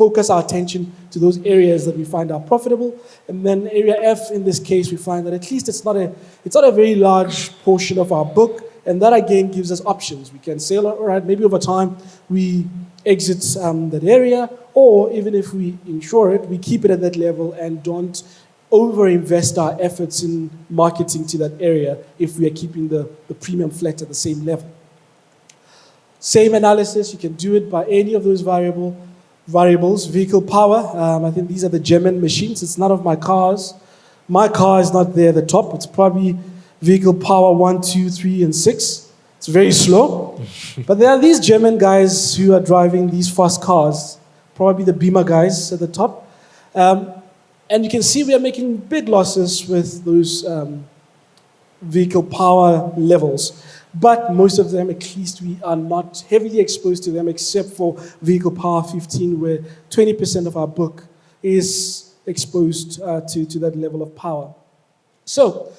focus our attention to those areas that we find are profitable. And then area F, in this case, we find that at least it's not a very large portion of our book, and that again gives us options. We can say, all right, maybe over time we exit that area, or even if we insure it, we keep it at that level and don't over-invest our efforts in marketing to that area if we are keeping the premium flat at the same level. Same analysis, you can do it by any of those variables. Vehicle power, I think these are the German machines. It's none of my cars. My car is not there at the top. It's probably vehicle power 1, 2, 3, and 6. It's very slow. But there are these German guys who are driving these fast cars, probably the Beamer guys at the top. And you can see we are making big losses with those vehicle power levels. But most of them, at least, we are not heavily exposed to them, except for vehicle power 15, where 20% of our book is exposed to that level of power. So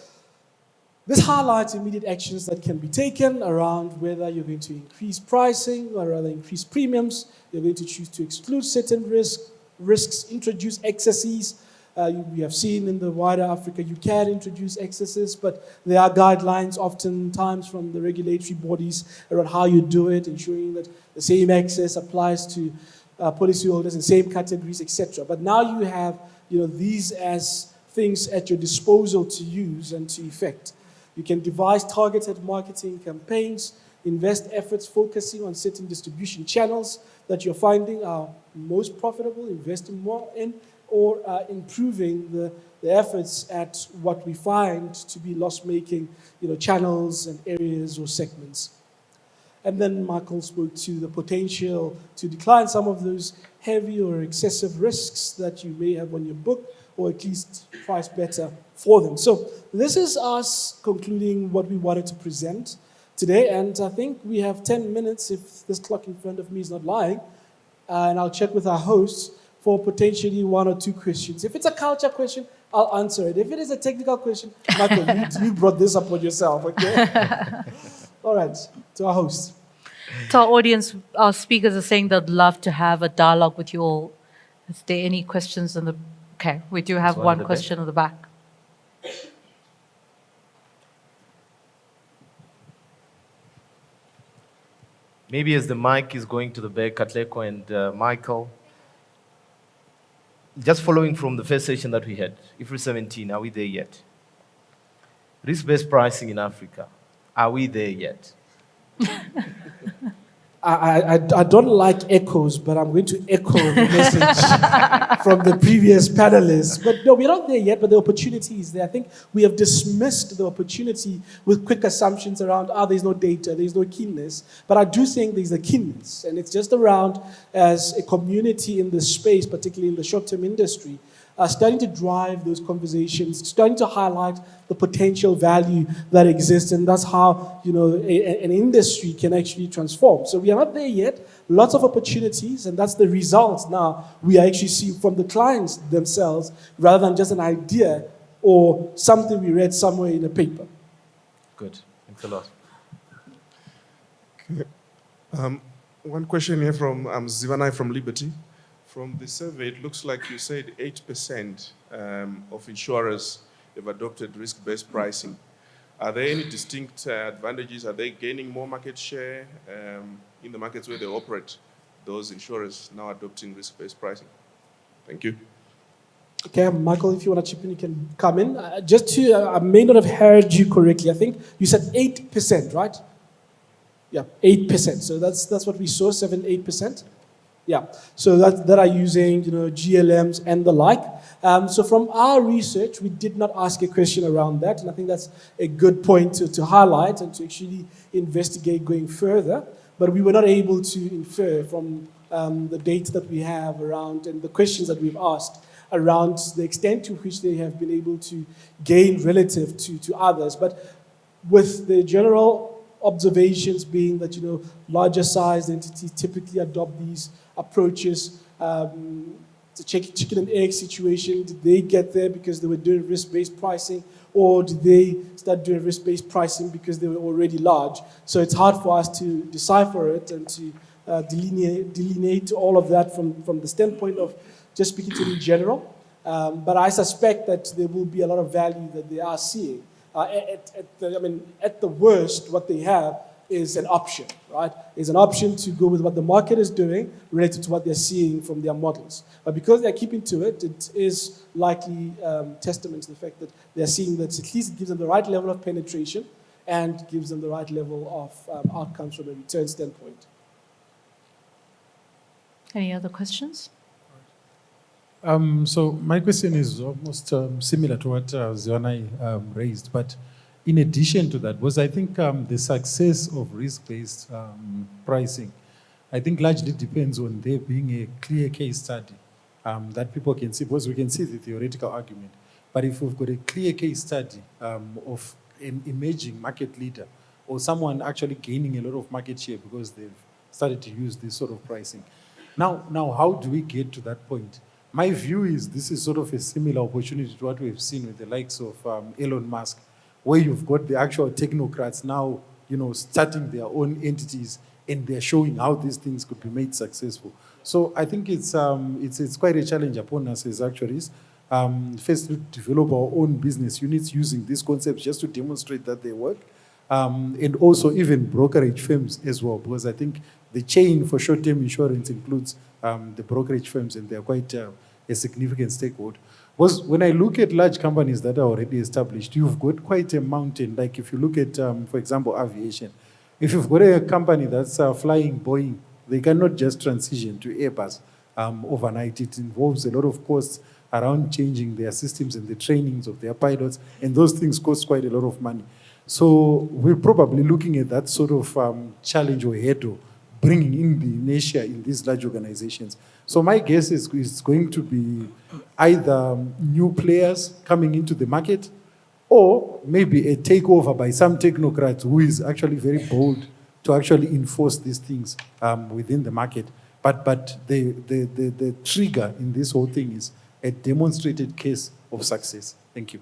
this highlights immediate actions that can be taken around whether you're going to increase pricing or rather increase premiums. You're going to choose to exclude certain risks, introduce excesses. We have seen in the wider Africa, you can introduce excesses, but there are guidelines oftentimes from the regulatory bodies around how you do it, ensuring that the same excess applies to policyholders in same categories, etc. But now you have these as things at your disposal to use and to effect. You can devise targeted marketing campaigns, invest efforts focusing on certain distribution channels that you're finding are most profitable, investing more in, or improving the efforts at what we find to be loss-making channels and areas or segments. And then Michael spoke to the potential to decline some of those heavy or excessive risks that you may have on your book, or at least price better for them. So this is us concluding what we wanted to present today, and I think we have 10 minutes, if this clock in front of me is not lying, and I'll check with our hosts for potentially 1 or 2 questions. If it's a culture question, I'll answer it. If it is a technical question, Michael, you brought this up on yourself, okay? All right, to our host. To our audience, our speakers are saying they'd love to have a dialogue with you all. Is there any questions in the... Okay, we do have one question at the back. Maybe as the mic is going to the back, Katleko and Michael, just following from the first session that we had, IFRS 17, are we there yet? Risk-based pricing in Africa, are we there yet? I don't like echoes, but I'm going to echo the message from the previous panelists. But no, we're not there yet, but the opportunity is there. I think we have dismissed the opportunity with quick assumptions around, there's no data, there's no keenness. But I do think there's a keenness, and it's just around as a community in this space, particularly in the short-term industry, starting to drive those conversations, starting to highlight the potential value that exists, and that's how an industry can actually transform. So we are not there yet. Lots of opportunities, and that's the results now we are actually seeing from the clients themselves, rather than just an idea or something we read somewhere in a paper. Good. Thanks a lot. Okay. One question here from Zivanai from Liberty. From the survey, it looks like you said 8% of insurers have adopted risk-based pricing. Are there any distinct advantages? Are they gaining more market share in the markets where they operate, those insurers now adopting risk-based pricing? Thank you. Okay, Michael, if you want to chip in, you can come in. I may not have heard you correctly. I think you said 8%, right? Yeah, 8%. So that's what we saw, 7-8%. Yeah, so that are using GLMs and the like. So from our research, we did not ask a question around that, and I think that's a good point to highlight and to actually investigate going further. But we were not able to infer from the data that we have around and the questions that we've asked around the extent to which they have been able to gain relative to others. But with the general observations being that larger sized entities typically adopt these approaches, It's a chicken and egg situation. Did they get there because they were doing risk-based pricing, or did they start doing risk-based pricing because they were already large? So it's hard for us to decipher it and to delineate all of that from the standpoint of just speaking to them in general. But I suspect that there will be a lot of value that they are seeing. At the worst, what they have is an option, right? Is an option to go with what the market is doing related to what they're seeing from their models. But because they're keeping to it, it is likely testament to the fact that they're seeing that at least it gives them the right level of penetration and gives them the right level of outcomes from a return standpoint. Any other questions? So my question is almost similar to what Ziwanai raised, but in addition to that, because I think the success of risk-based pricing, I think largely depends on there being a clear case study that people can see, because we can see the theoretical argument. But if we've got a clear case study of an emerging market leader or someone actually gaining a lot of market share because they've started to use this sort of pricing. Now, how do we get to that point? My view is this is sort of a similar opportunity to what we've seen with the likes of Elon Musk, where you've got the actual technocrats now, starting their own entities and they're showing how these things could be made successful. So I think it's quite a challenge upon us as actuaries. First, to develop our own business units using these concepts just to demonstrate that they work. And also even brokerage firms as well, because I think the chain for short-term insurance includes the brokerage firms, and they're quite a significant stakeholder. Was when I look at large companies that are already established, you've got quite a mountain. Like if you look at, for example, aviation, if you've got a company that's flying Boeing, they cannot just transition to Airbus overnight. It involves a lot of costs around changing their systems and the trainings of their pilots, and those things cost quite a lot of money. So we're probably looking at that sort of challenge or hurdle, bringing in the inertia in these large organizations. So my guess is it's going to be either new players coming into the market, or maybe a takeover by some technocrat who is actually very bold to actually enforce these things within the market. But the trigger in this whole thing is a demonstrated case of success. Thank you.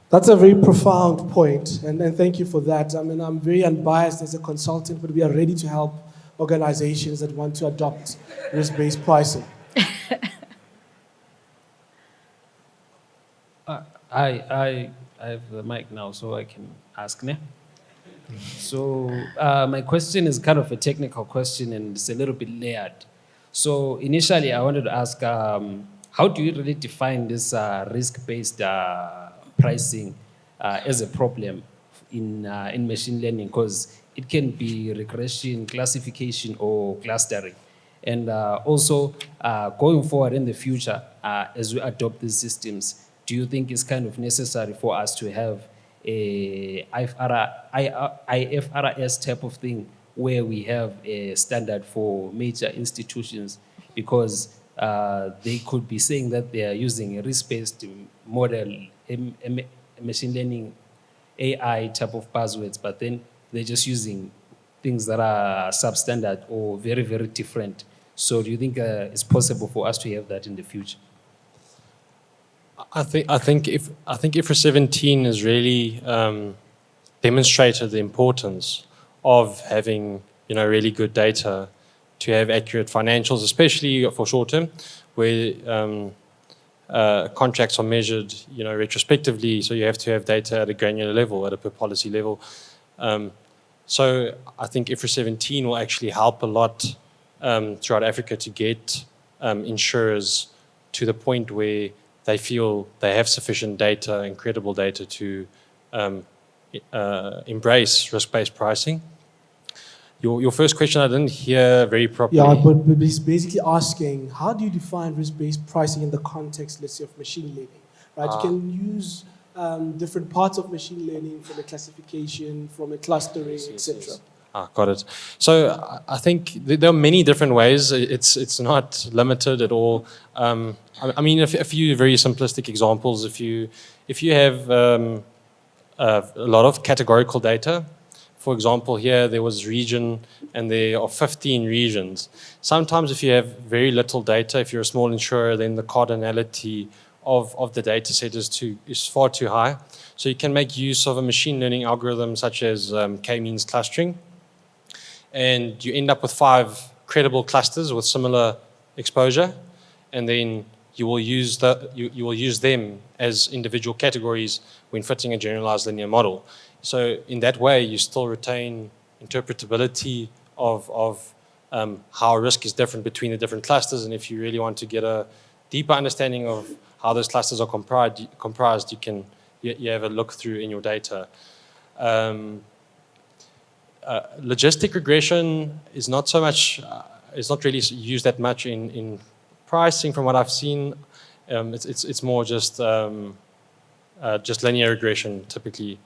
That's a very profound point, and thank you for that. I mean, I'm very unbiased as a consultant, but we are ready to help organizations that want to adopt risk-based pricing. I have the mic now, so I can ask now. So my question is kind of a technical question, and it's a little bit layered. So initially, I wanted to ask, how do you really define this risk-based pricing as a problem in machine learning? Because it can be regression, classification, or clustering. And also, going forward in the future, as we adopt these systems, do you think it's kind of necessary for us to have a IFRS type of thing where we have a standard for major institutions? Because they could be saying that they are using a risk-based model, machine learning, AI type of buzzwords, but then they're just using things that are substandard or very, very different. So do you think it's possible for us to have that in the future? I think IFRS 17 has really demonstrated the importance of having really good data to have accurate financials, especially for short term, where contracts are measured retrospectively. So you have to have data at a granular level, at a per policy level. So I think IFRS 17 will actually help a lot throughout Africa to get insurers to the point where they feel they have sufficient data and credible data to embrace risk-based pricing. Your first question I didn't hear very properly. Yeah, but he's basically asking, how do you define risk-based pricing in the context, let's say, of machine learning? Right? You can use different parts of machine learning, from a classification, from a clustering, etc. Got it. So I think there are many different ways. It's not limited at all. I mean, a few very simplistic examples. If you have a lot of categorical data, For example, here there was region, and there are 15 regions. Sometimes if you have very little data, if you're a small insurer, then the cardinality of the data set is far too high. So you can make use of a machine learning algorithm such as K-means clustering, and you end up with 5 credible clusters with similar exposure, and then you will use them as individual categories when fitting a generalized linear model. So in that way, you still retain interpretability of how risk is different between the different clusters, and if you really want to get a deeper understanding of how those clusters are comprised, you have a look through in your data. Logistic regression is not so much, it's not really used that much in pricing from what I've seen. It's more just linear regression typically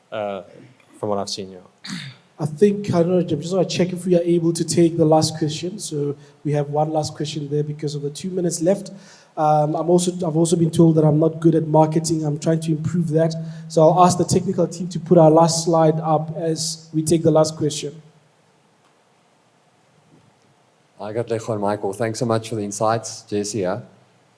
from what I've seen, yeah. I think, I don't know, I just want to check if we are able to take the last question. So we have one last question there because of the 2 minutes left. I've also been told that I'm not good at marketing. I'm trying to improve that. So I'll ask the technical team to put our last slide up as we take the last question. I got Lecho and Michael. Thanks so much for the insights, Jesse. Yeah?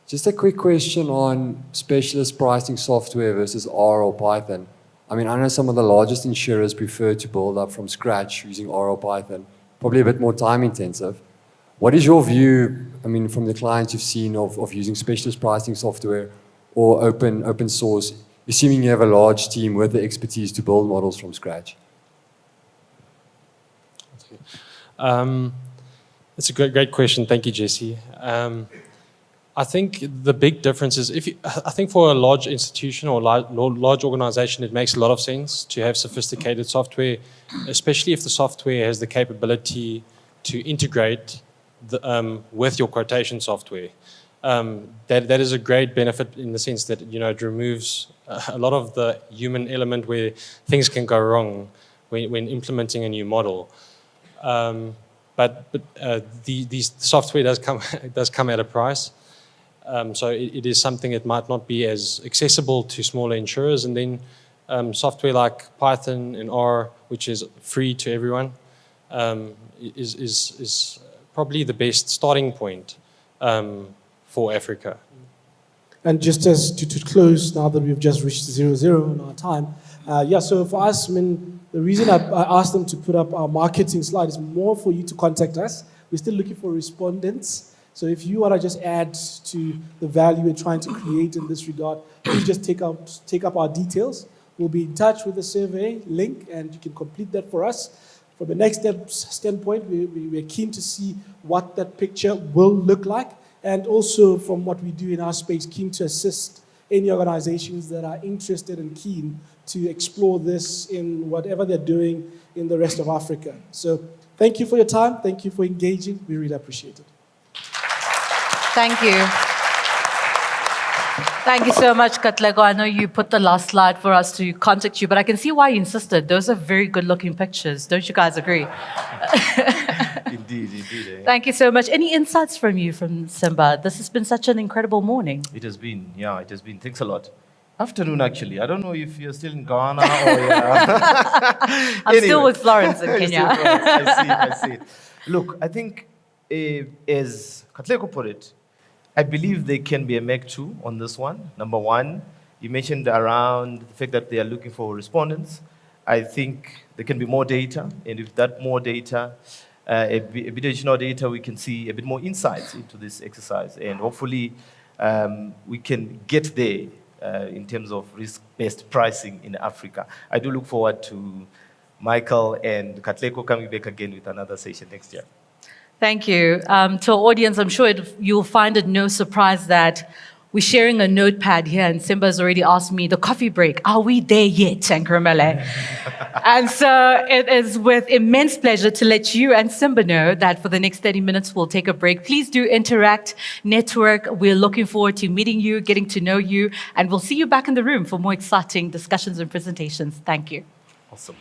Just a quick question on specialist pricing software versus R or Python. I mean, I know some of the largest insurers prefer to build up from scratch using R or Python, probably a bit more time intensive. What is your view, I mean, from the clients you've seen of using specialist pricing software or open source, assuming you have a large team with the expertise to build models from scratch? It's a great question. Thank you, Jesse. I think the big difference is I think for a large institution or large organization, it makes a lot of sense to have sophisticated software, especially if the software has the capability to integrate with your quotation software. That is a great benefit in the sense that it removes a lot of the human element where things can go wrong when implementing a new model. But these software does come at a price. So it is something that might not be as accessible to smaller insurers. And then software like Python and R, which is free to everyone, is probably the best starting point for Africa. And just as to close, now that we've just reached 0-0 in our time, so for us, I mean, the reason I asked them to put up our marketing slide is more for you to contact us. We're still looking for respondents. So if you want to just add to the value we're trying to create in this regard, please just take up our details. We'll be in touch with the survey link, and you can complete that for us. From the next standpoint, we're keen to see what that picture will look like, and also from what we do in our space, keen to assist any organizations that are interested and keen to explore this in whatever they're doing in the rest of Africa. So thank you for your time. Thank you for engaging. We really appreciate it. Thank you. Thank you so much, Katlego. I know you put the last slide for us to contact you, but I can see why you insisted. Those are very good-looking pictures. Don't you guys agree? Indeed. Thank you so much. Any insights from you, from Simba? This has been such an incredible morning. It has been. Thanks a lot. Afternoon, actually. I don't know if you're still in Ghana or... I'm still with Florence in Kenya. I see. Look, I think, as Katlego put it, I believe there can be a MEC too on this one. Number one, you mentioned around the fact that they are looking for respondents. I think there can be more data, and with that more data, a bit additional data, we can see a bit more insights into this exercise, and hopefully we can get there in terms of risk-based pricing in Africa. I do look forward to Michael and Katlego coming back again with another session next year. Thank you. To our audience, I'm sure you'll find it no surprise that we're sharing a notepad here, and Simba's already asked me, the coffee break, are we there yet, Sankarumele? And so it is with immense pleasure to let you and Simba know that for the next 30 minutes, we'll take a break. Please do interact, network. We're looking forward to meeting you, getting to know you, and we'll see you back in the room for more exciting discussions and presentations. Thank you. Awesome.